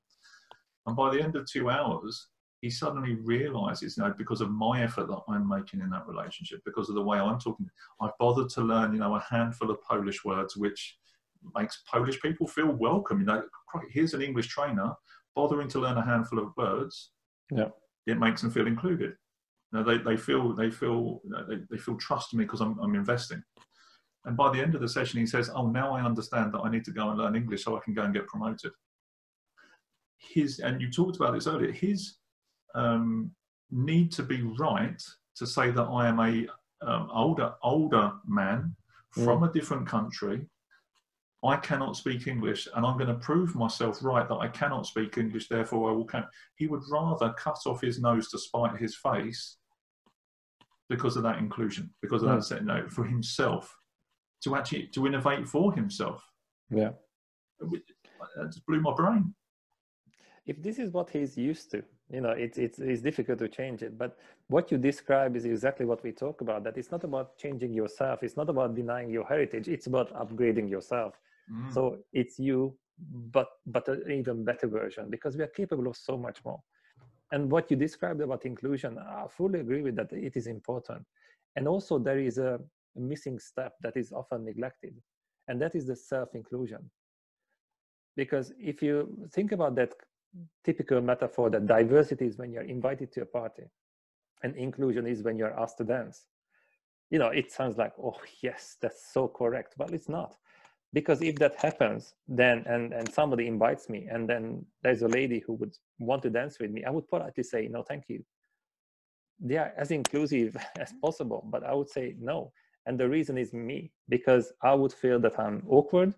And by the end of 2 hours, he suddenly realizes, you know, because of my effort that I'm making in that relationship, because of the way I'm talking, I've bothered to learn, you know, a handful of Polish words, which makes Polish people feel welcome. You know, here's an English trainer bothering to learn a handful of words. It makes them feel included. You know, they feel trust in me because I'm investing. And by the end of the session, he says, oh, now I understand that I need to go and learn English so I can go and get promoted. And you talked about this earlier, his need to be right to say that I am a older man from a different country. I cannot speak English, and I'm going to prove myself right that I cannot speak English, therefore I will count. He would rather cut off his nose to spite his face because of that inclusion, because of that setting out for himself, to innovate for himself. Yeah. That just blew my brain. If this is what he's used to, it's difficult to change it. But what you describe is exactly what we talk about, that it's not about changing yourself. It's not about denying your heritage. It's about upgrading yourself. So it's you, but an even better version, because we are capable of so much more. And what you described about inclusion, I fully agree with that. It is important. And also there is a missing step that is often neglected, and that is the self-inclusion. Because if you think about that typical metaphor, that diversity is when you're invited to a party and inclusion is when you're asked to dance, it sounds like, oh yes, that's so correct. But it's not. Because if that happens, then and somebody invites me, and then there's a lady who would want to dance with me, I would politely say, no, thank you. They are as inclusive as possible, but I would say no. And the reason is me, because I would feel that I'm awkward,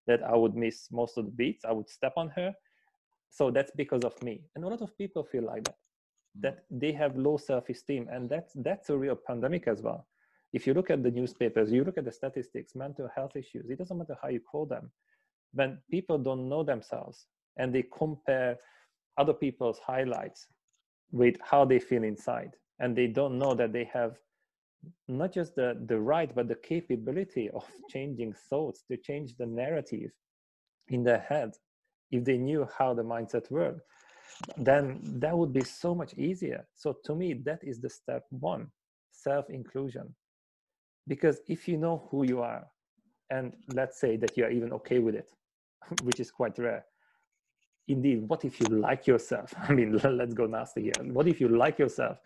that I would miss most of the beats, I would step on her. So that's because of me. And a lot of people feel like that they have low self-esteem, and that's a real pandemic as well. If you look at the newspapers, you look at the statistics, mental health issues, it doesn't matter how you call them. When people don't know themselves and they compare other people's highlights with how they feel inside, and they don't know that they have not just the right, but the capability of changing thoughts, to change the narrative in their head. If they knew how the mindset worked, then that would be so much easier. So to me, that is the step one, self-inclusion. Because if you know who you are, and let's say that you're even okay with it, which is quite rare. Indeed, what if you like yourself? I mean, let's go nasty here. What if you like yourself?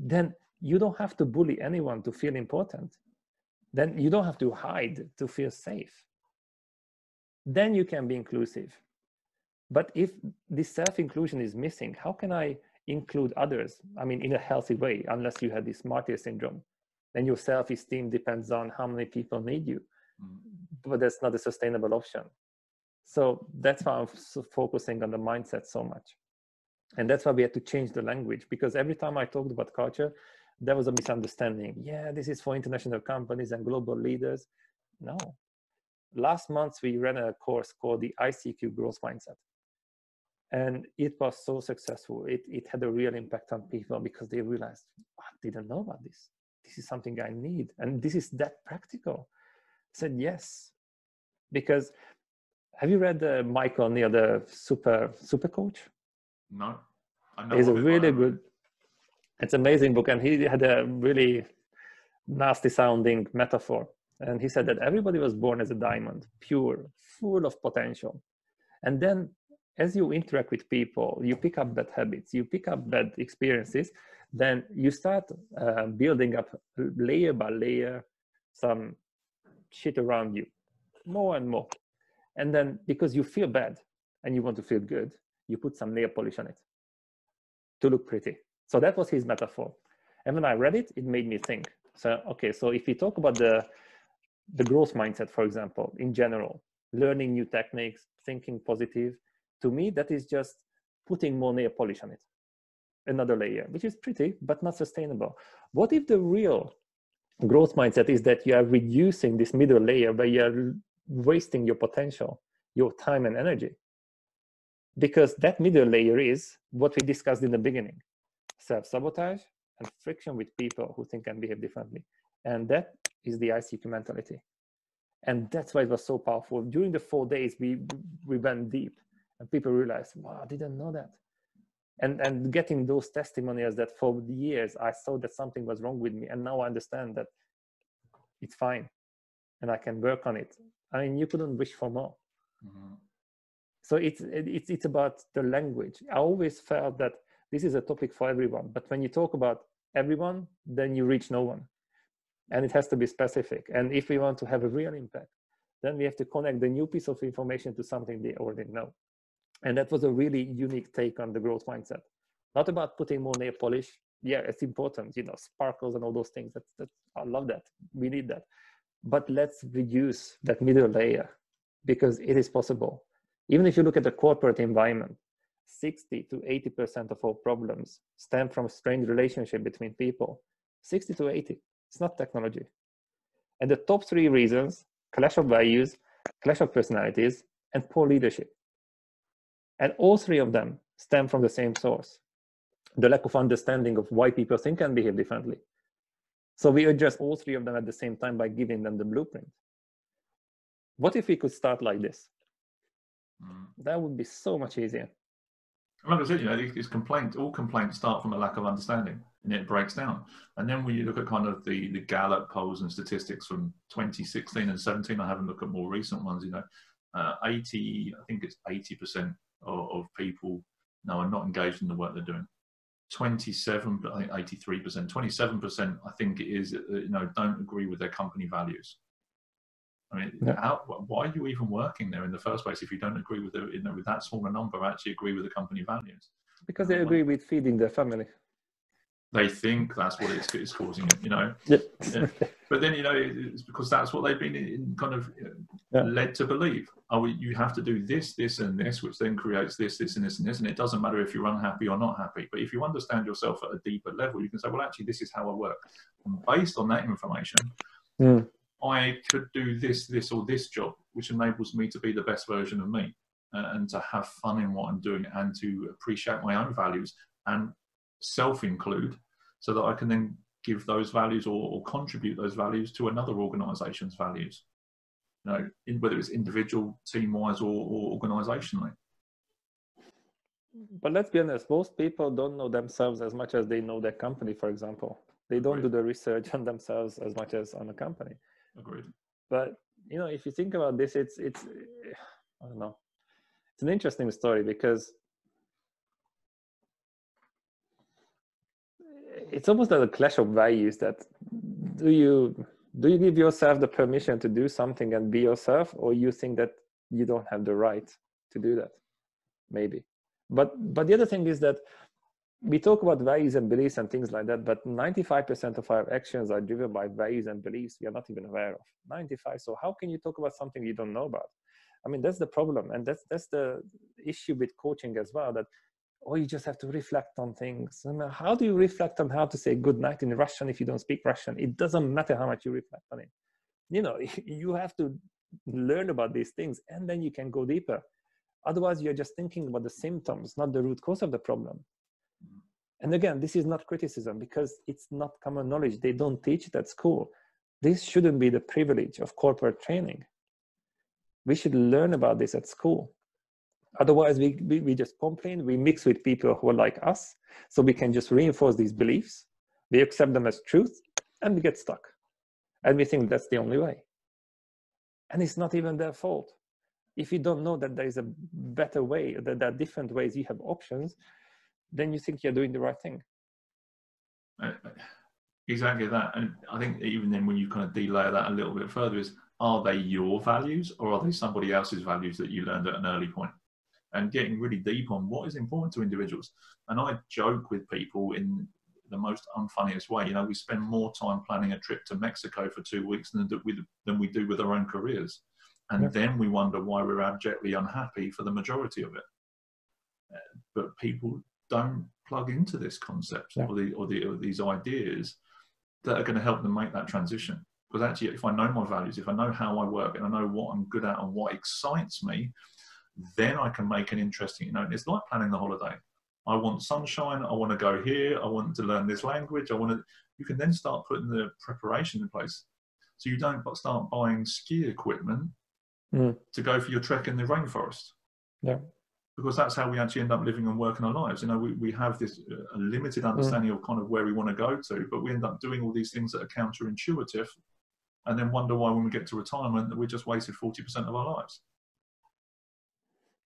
Then you don't have to bully anyone to feel important. Then you don't have to hide to feel safe. Then you can be inclusive. But if this self-inclusion is missing, how can I include others? I mean, in a healthy way, unless you have this martyr syndrome. Then your self-esteem depends on how many people need you. But that's not a sustainable option. So that's why I'm focusing on the mindset so much. And that's why we had to change the language, because every time I talked about culture, there was a misunderstanding. Yeah, this is for international companies and global leaders. No. Last month, we ran a course called the ICQ Growth Mindset. And it was so successful. It had a real impact on people, because they realized, I didn't know about this. This is something I need. And this is that practical. I said, yes. Because have you read Michael Neal, the super coach? No. I know It's a really good, it's an amazing book. And he had a really nasty sounding metaphor. And he said that everybody was born as a diamond, pure, full of potential. And then as you interact with people, you pick up bad habits, you pick up bad experiences, then you start building up layer by layer some shit around you, more and more. And then because you feel bad and you want to feel good, you put some nail polish on it to look pretty. So that was his metaphor. And when I read it, it made me think. So, okay, so if we talk about the growth mindset, for example, in general, learning new techniques, thinking positive, to me, that is just putting more nail polish on it. Another layer, which is pretty, but not sustainable. What if the real growth mindset is that you are reducing this middle layer where you're wasting your potential, your time and energy? Because that middle layer is what we discussed in the beginning: self-sabotage and friction with people who think and behave differently. And that is the ICQ mentality. And that's why it was so powerful. During the 4 days, we went deep, and people realized, wow, I didn't know that. And getting those testimonials that for years I thought that something was wrong with me, and now I understand that it's fine and I can work on it. I mean, you couldn't wish for more. Mm-hmm. So it's about the language. I always felt that this is a topic for everyone, but when you talk about everyone, then you reach no one. and it has to be specific. And if we want to have a real impact, then we have to connect the new piece of information to something they already know. And that was a really unique take on the growth mindset. Not about putting more nail polish. Yeah, it's important, you know, sparkles and all those things. I love that. We need that. But let's reduce that middle layer, because it is possible. Even if you look at the corporate environment, 60 to 80% of all problems stem from a strained relationship between people. 60 to 80. It's not technology. And the top 3 reasons: clash of values, clash of personalities, and poor leadership. And all 3 of them stem from the same source: the lack of understanding of why people think and behave differently. So we address all 3 of them at the same time by giving them the blueprint. What if we could start like this? That would be so much easier. Like I said, you know, these complaints, all complaints start from a lack of understanding, and it breaks down. And then when you look at kind of the Gallup polls and statistics from 2016 and 17, I haven't looked at more recent ones, you know, 80, I think it's 80% of people now are not engaged in the work they're doing. 27, I think 83%, 27%, I think it is, you know, don't agree with their company values. I mean, why are you even working there in the first place if you don't agree with the, you know, with that smaller number, actually agree with the company values? Because they agree with feeding their family. They think that's what it's causing it, you know. Yep. Yeah. But then, you know, it's because that's what they've been in kind of led to believe. Oh, you have to do this, this, and this, which then creates this, this, and this, and this. And it doesn't matter if you're unhappy or not happy. But if you understand yourself at a deeper level, you can say, well, actually, this is how I work. And based on that information, I could do this, this, or this job, which enables me to be the best version of me and to have fun in what I'm doing and to appreciate my own values and self-include, so that I can then give those values or contribute those values to another organization's values, you know, whether it's individual, team-wise, or organizationally. But let's be honest, most people don't know themselves as much as they know their company, for example. They don't do the research on themselves as much as on a company. Agreed. But, you know, if you think about this, it's I don't know. It's an interesting story, because it's almost like a clash of values. That do you give yourself the permission to do something and be yourself, or you think that you don't have the right to do that? Maybe. But the other thing is that we talk about values and beliefs and things like that, but 95% of our actions are driven by values and beliefs we are not even aware of. 95. So how can you talk about something you don't know about? I mean, that's the problem. And that's the issue with coaching as well, that, oh, you just have to reflect on things. And how do you reflect on how to say good night in Russian if you don't speak Russian? It doesn't matter how much you reflect on it. You know, you have to learn about these things, and then you can go deeper. Otherwise, you're just thinking about the symptoms, not the root cause of the problem. And again, this is not criticism, because it's not common knowledge. They don't teach it at school. This shouldn't be the privilege of corporate training. We should learn about this at school. Otherwise, we just complain. We mix with people who are like us, so we can just reinforce these beliefs. We accept them as truth, and we get stuck. And we think that's the only way. And it's not even their fault. If you don't know that there is a better way, that there are different ways, you have options, then you think you're doing the right thing. Exactly that. And I think even then, when you kind of delayer that a little bit further, is, are they your values, or are they somebody else's values that you learned at an early point? And getting really deep on what is important to individuals. And I joke with people in the most unfunniest way. You know, we spend more time planning a trip to Mexico for 2 weeks than we do with our own careers. And then we wonder why we're abjectly unhappy for the majority of it. But people don't plug into this concept or these ideas that are going to help them make that transition. Because actually, if I know my values, if I know how I work, and I know what I'm good at and what excites me, then I can make an interesting, you know, it's like planning the holiday. I want sunshine. I want to go here. I want to learn this language. You can then start putting the preparation in place. So you don't start buying ski equipment to go for your trek in the rainforest. Yeah. Because that's how we actually end up living and working our lives. You know, we have this a limited understanding of kind of where we want to go to, but we end up doing all these things that are counterintuitive, and then wonder why when we get to retirement that we just wasted 40% of our lives.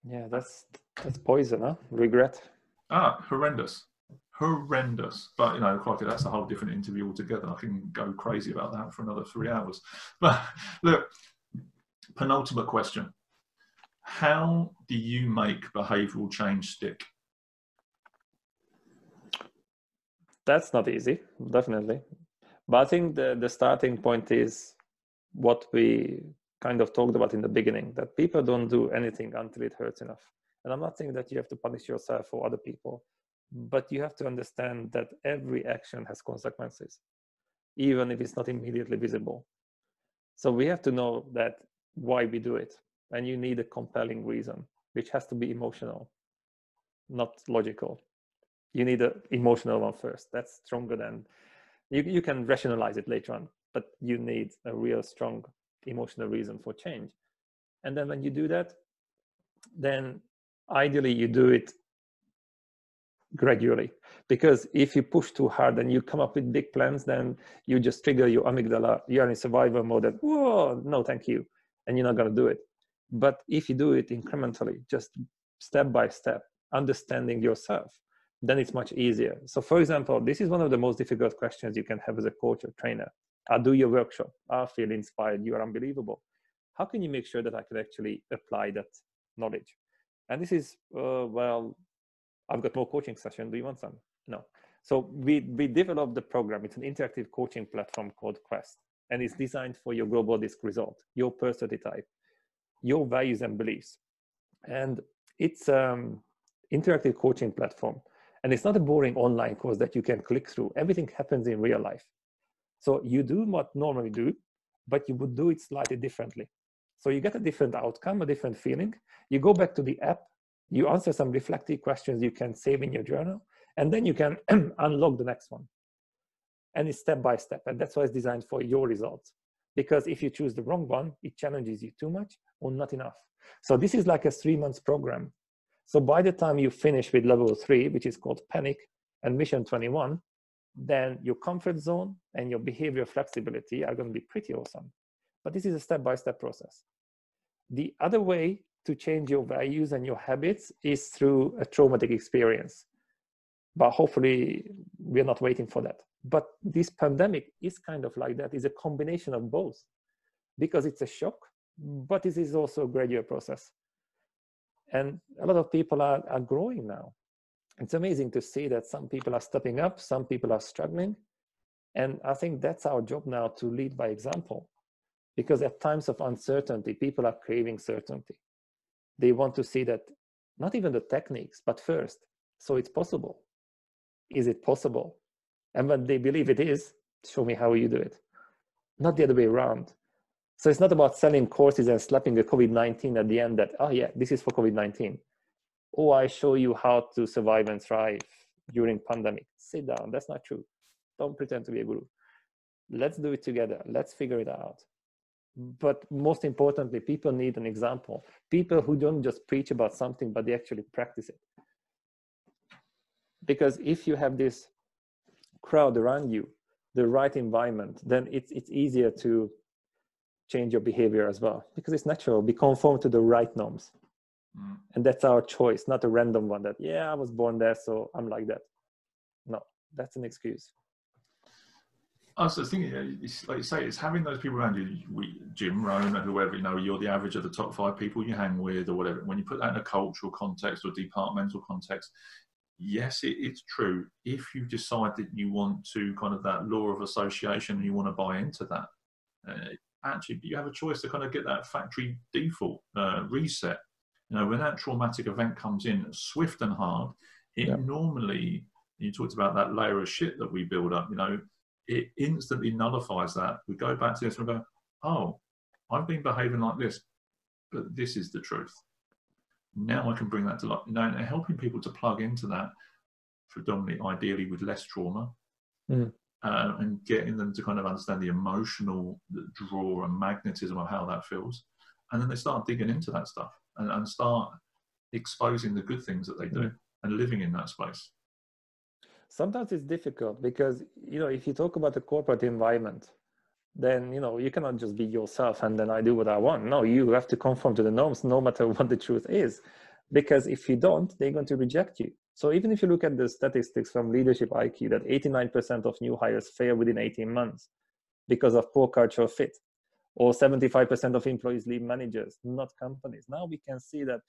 Yeah, that's poison, huh? Regret. Horrendous. horrendous. But, you know, crikey, that's a whole different interview altogether. I can go crazy about that for another 3 hours. But look, penultimate question. How do you make behavioral change stick? That's not easy, definitely. But I think the starting point is what we kind of talked about in the beginning, that people don't do anything until it hurts enough. And I'm not saying that you have to punish yourself or other people, but you have to understand that every action has consequences, even if it's not immediately visible. So we have to know that why we do it. And you need a compelling reason, which has to be emotional, not logical. You need an emotional one first. That's stronger than, you can rationalize it later on, but you need a real strong emotional reason for change. And then when you do that, then ideally you do it gradually, because if you push too hard and you come up with big plans, then you just trigger your amygdala. You're in survival mode that, whoa, no, thank you. And you're not going to do it. But if you do it incrementally, just step by step, understanding yourself, then it's much easier. So for example, this is one of the most difficult questions you can have as a coach or trainer. I do your workshop. I feel inspired. You are unbelievable. How can you make sure that I can actually apply that knowledge? And this is, well, I've got more coaching session. Do you want some? No. So we developed the program. It's an interactive coaching platform called Quest. And it's designed for your global disc result, your personality type, your values and beliefs. And it's interactive coaching platform. And it's not a boring online course that you can click through. Everything happens in real life. So you do what normally do, but you would do it slightly differently. So you get a different outcome, a different feeling. You go back to the app, you answer some reflective questions you can save in your journal, and then you can unlock the next one. And it's step by step. And that's why it's designed for your results. Because if you choose the wrong one, it challenges you too much or not enough. So this is like a 3-month program. So by the time you finish with level 3, which is called Panic, and Mission 21, then your comfort zone and your behavior flexibility are going to be pretty awesome. But this is a step-by-step process. The other way to change your values and your habits is through a traumatic experience. But hopefully we're not waiting for that. But this pandemic is kind of like that. It's a combination of both, because it's a shock, but it is also a gradual process. And a lot of people are growing now. It's amazing to see that some people are stepping up, some people are struggling. And I think that's our job now, to lead by example. Because at times of uncertainty, people are craving certainty. They want to see that, not even the techniques, but first, so it's possible. Is it possible? And when they believe it is, show me how you do it. Not the other way around. So it's not about selling courses and slapping the COVID-19 at the end that, oh yeah, this is for COVID-19. Or I show you how to survive and thrive during pandemic. Sit down, that's not true. Don't pretend to be a guru. Let's do it together. Let's figure it out. But most importantly, people need an example. People who don't just preach about something, but they actually practice it. Because if you have this crowd around you, the right environment, then it's easier to change your behavior as well, because it's natural. We conform to the right norms. And that's our choice, not a random one that, yeah, I was born there, so I'm like that. No, that's an excuse. I was thinking, it's like you say, it's having those people around you, Jim, Rohn, or whoever, you know, you're the average of the top 5 people you hang with or whatever. When you put that in a cultural context or departmental context, yes, it's true. If you decide that you want to kind of that law of association and you want to buy into that, actually, you have a choice to kind of get that factory default reset. You know, when that traumatic event comes in swift and hard, it normally, you talked about that layer of shit that we build up, you know, it instantly nullifies that. We go back to this and go, oh, I've been behaving like this, but this is the truth. Now I can bring that to life. You know, and helping people to plug into that, predominantly, ideally with less trauma, and getting them to kind of understand the emotional draw and magnetism of how that feels. And then they start digging into that stuff and start exposing the good things that they do and living in that space. Sometimes it's difficult because, you know, if you talk about the corporate environment, then, you know, you cannot just be yourself and then I do what I want. No, you have to conform to the norms no matter what the truth is. Because if you don't, they're going to reject you. So even if you look at the statistics from Leadership IQ, that 89% of new hires fail within 18 months because of poor cultural fit, or 75% of employees leave managers, not companies. Now we can see that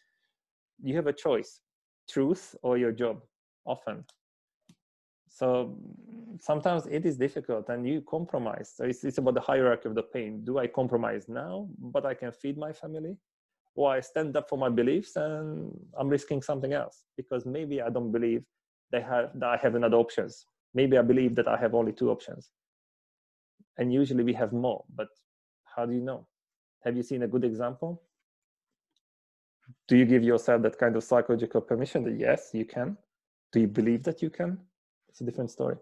you have a choice, truth or your job, often. So sometimes it is difficult and you compromise. So it's about the hierarchy of the pain. Do I compromise now, but I can feed my family? Or I stand up for my beliefs and I'm risking something else because maybe I don't believe that I have another options. Maybe I believe that I have only 2 options. And usually we have more, but how do you know? Have you seen a good example? Do you give yourself that kind of psychological permission that yes, you can? Do you believe that you can? It's a different story.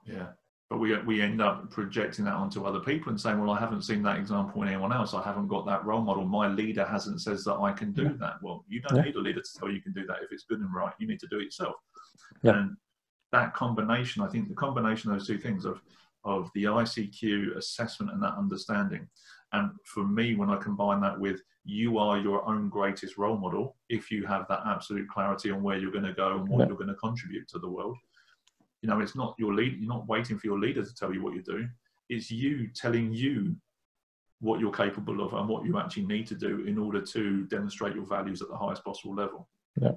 Yeah, but we end up projecting that onto other people and saying, well, I haven't seen that example in anyone else. I haven't got that role model. My leader hasn't says that I can do that. Well, you don't need a leader to tell you can do that. If it's good and right, you need to do it yourself. And that combination, I think the combination of those 2 things of the ICQ assessment and that understanding. And for me, when I combine that with you are your own greatest role model, if you have that absolute clarity on where you're going to go and what you're going to contribute to the world, you know, it's not your lead. You're not waiting for your leader to tell you what you're doing. It's you telling you what you're capable of and what you actually need to do in order to demonstrate your values at the highest possible level. Yeah.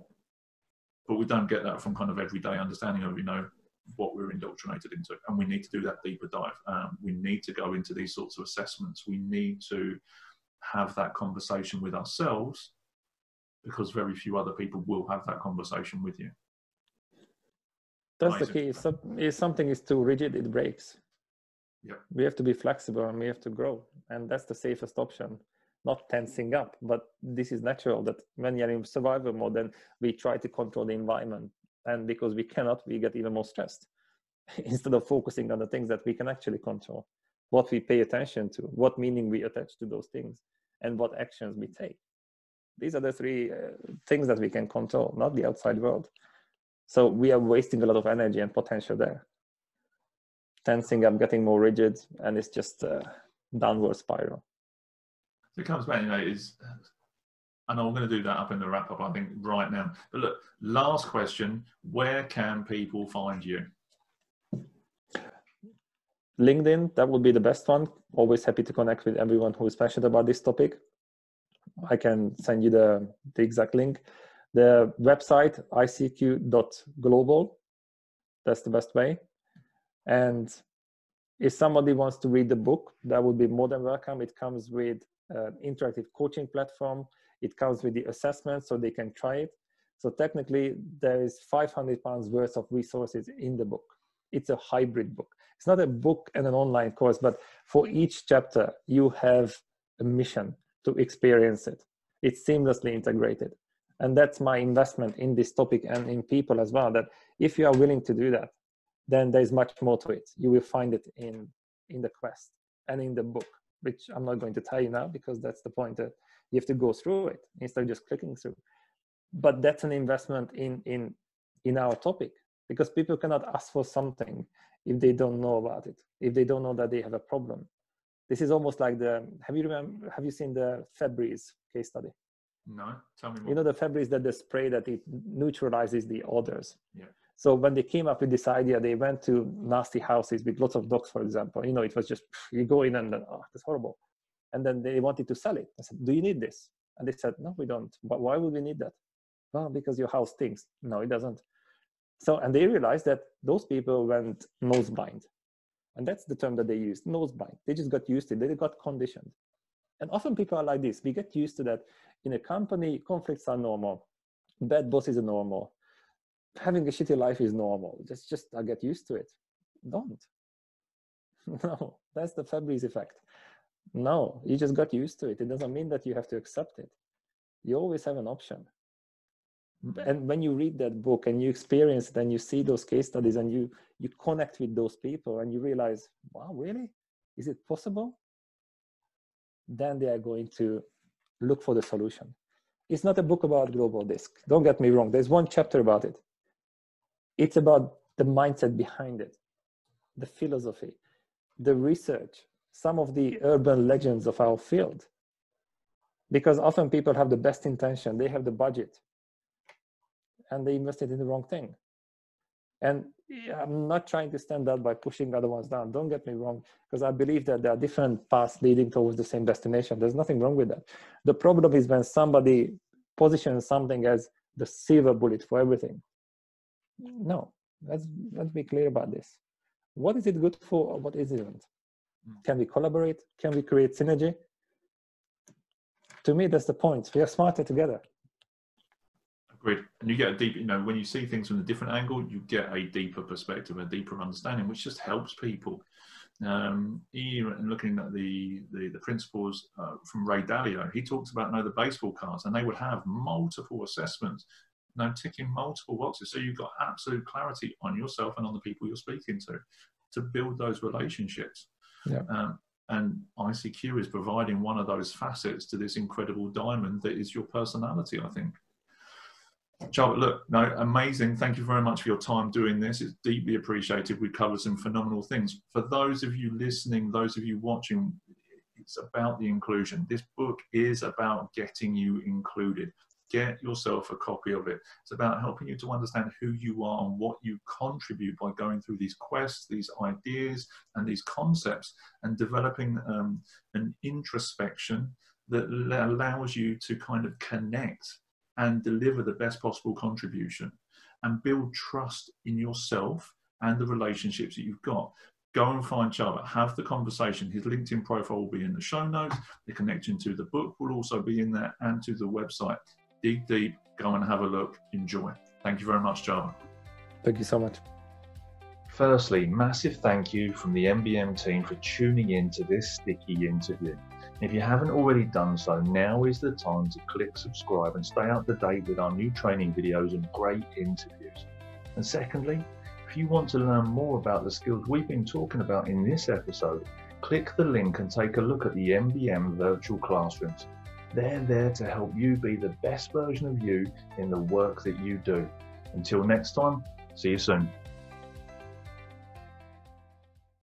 But we don't get that from kind of everyday understanding of, you know, what we're indoctrinated into. And we need to do that deeper dive. We need to go into these sorts of assessments. We need to have that conversation with ourselves because very few other people will have that conversation with you. That's the key. If something is too rigid, it breaks. Yep. We have to be flexible and we have to grow. And that's the safest option. Not tensing up, but this is natural that when you're in survival mode, then we try to control the environment. And because we cannot, we get even more stressed instead of focusing on the things that we can actually control, what we pay attention to, what meaning we attach to those things, and what actions we take. These are the 3 things that we can control, not the outside world. So we are wasting a lot of energy and potential there. Tensing up, getting more rigid, and it's just a downward spiral. So it comes back, you know, and I'm going to do that up in the wrap up, I think, right now. But look, last question, where can people find you? LinkedIn, that would be the best one. Always happy to connect with everyone who is passionate about this topic. I can send you the exact link. The website, ICQ.Global, that's the best way. And if somebody wants to read the book, that would be more than welcome. It comes with an interactive coaching platform. It comes with the assessment so they can try it. So technically, there is £500 worth of resources in the book. It's a hybrid book. It's not a book and an online course, but for each chapter, you have a mission to experience it. It's seamlessly integrated. And that's my investment in this topic and in people as well, that if you are willing to do that, then there's much more to it. You will find it in the quest and in the book, which I'm not going to tell you now because that's the point, that you have to go through it instead of just clicking through. But that's an investment in our topic, because people cannot ask for something if they don't know about it, if they don't know that they have a problem. This is almost like have you seen the Febreze case study? No, tell me more. You know the Febreze, that the spray that it neutralizes the odors. Yeah. So when they came up with this idea, they went to nasty houses with lots of dogs, for example. You know, it was just, you go in and it's horrible. And then they wanted to sell it. I said, do you need this? And they said, no, we don't. But why would we need that? Well, because your house stinks. No, it doesn't. So, and they realized that those people went noseblind. And that's the term that they used, noseblind. They just got used to it. They got conditioned. And often people are like this. We get used to that. In a company, conflicts are normal. Bad bosses are normal. Having a shitty life is normal. Just I get used to it. Don't. No, that's the Febreze effect. No, you just got used to it. It doesn't mean that you have to accept it. You always have an option. And when you read that book and you experience it and you see those case studies and you connect with those people and you realize, wow, really? Is it possible? Then they are going to look for the solution. It's not a book about global disc. Don't get me wrong. There's one chapter about it. It's about the mindset behind it, the philosophy, the research, some of the urban legends of our field. Because often people have the best intention. They have the budget. and they invested in the wrong thing. And I'm not trying to stand up by pushing other ones down. Don't get me wrong, because I believe that there are different paths leading towards the same destination. There's nothing wrong with that. The problem is when somebody positions something as the silver bullet for everything. No, let's be clear about this. What is it good for, or what isn't? Can we collaborate? Can we create synergy? To me, that's the point. We are smarter together. Agreed. And you get a deep, when you see things from a different angle, you get a deeper perspective, a deeper understanding, which just helps people. Even looking at the principles from Ray Dalio, he talks about the baseball cards, and they would have multiple assessments, ticking multiple boxes. So you've got absolute clarity on yourself and on the people you're speaking to build those relationships. Yeah. And ICQ is providing one of those facets to this incredible diamond that is your personality, I think. Csaba, look, amazing. Thank you very much for your time doing this. It's deeply appreciated. We covered some phenomenal things. For those of you listening, those of you watching, it's about the inclusion. This book is about getting you included. Get yourself a copy of it. It's about helping you to understand who you are and what you contribute by going through these quests, these ideas, and these concepts, and developing an introspection that allows you to kind of connect and deliver the best possible contribution and build trust in yourself and the relationships that you've got. Go and find Csaba, have the conversation. His LinkedIn profile will be in the show notes. The connection to the book will also be in there, and to the website. Dig deep, go and have a look, enjoy. Thank you very much, Csaba. Thank you so much. Firstly, massive thank you from the MBM team for tuning in to this sticky interview. If you haven't already done so, now is the time to click subscribe and stay up to date with our new training videos and great interviews. And secondly, if you want to learn more about the skills we've been talking about in this episode, click the link and take a look at the MBM virtual classrooms. They're there to help you be the best version of you in the work that you do. Until next time, see you soon.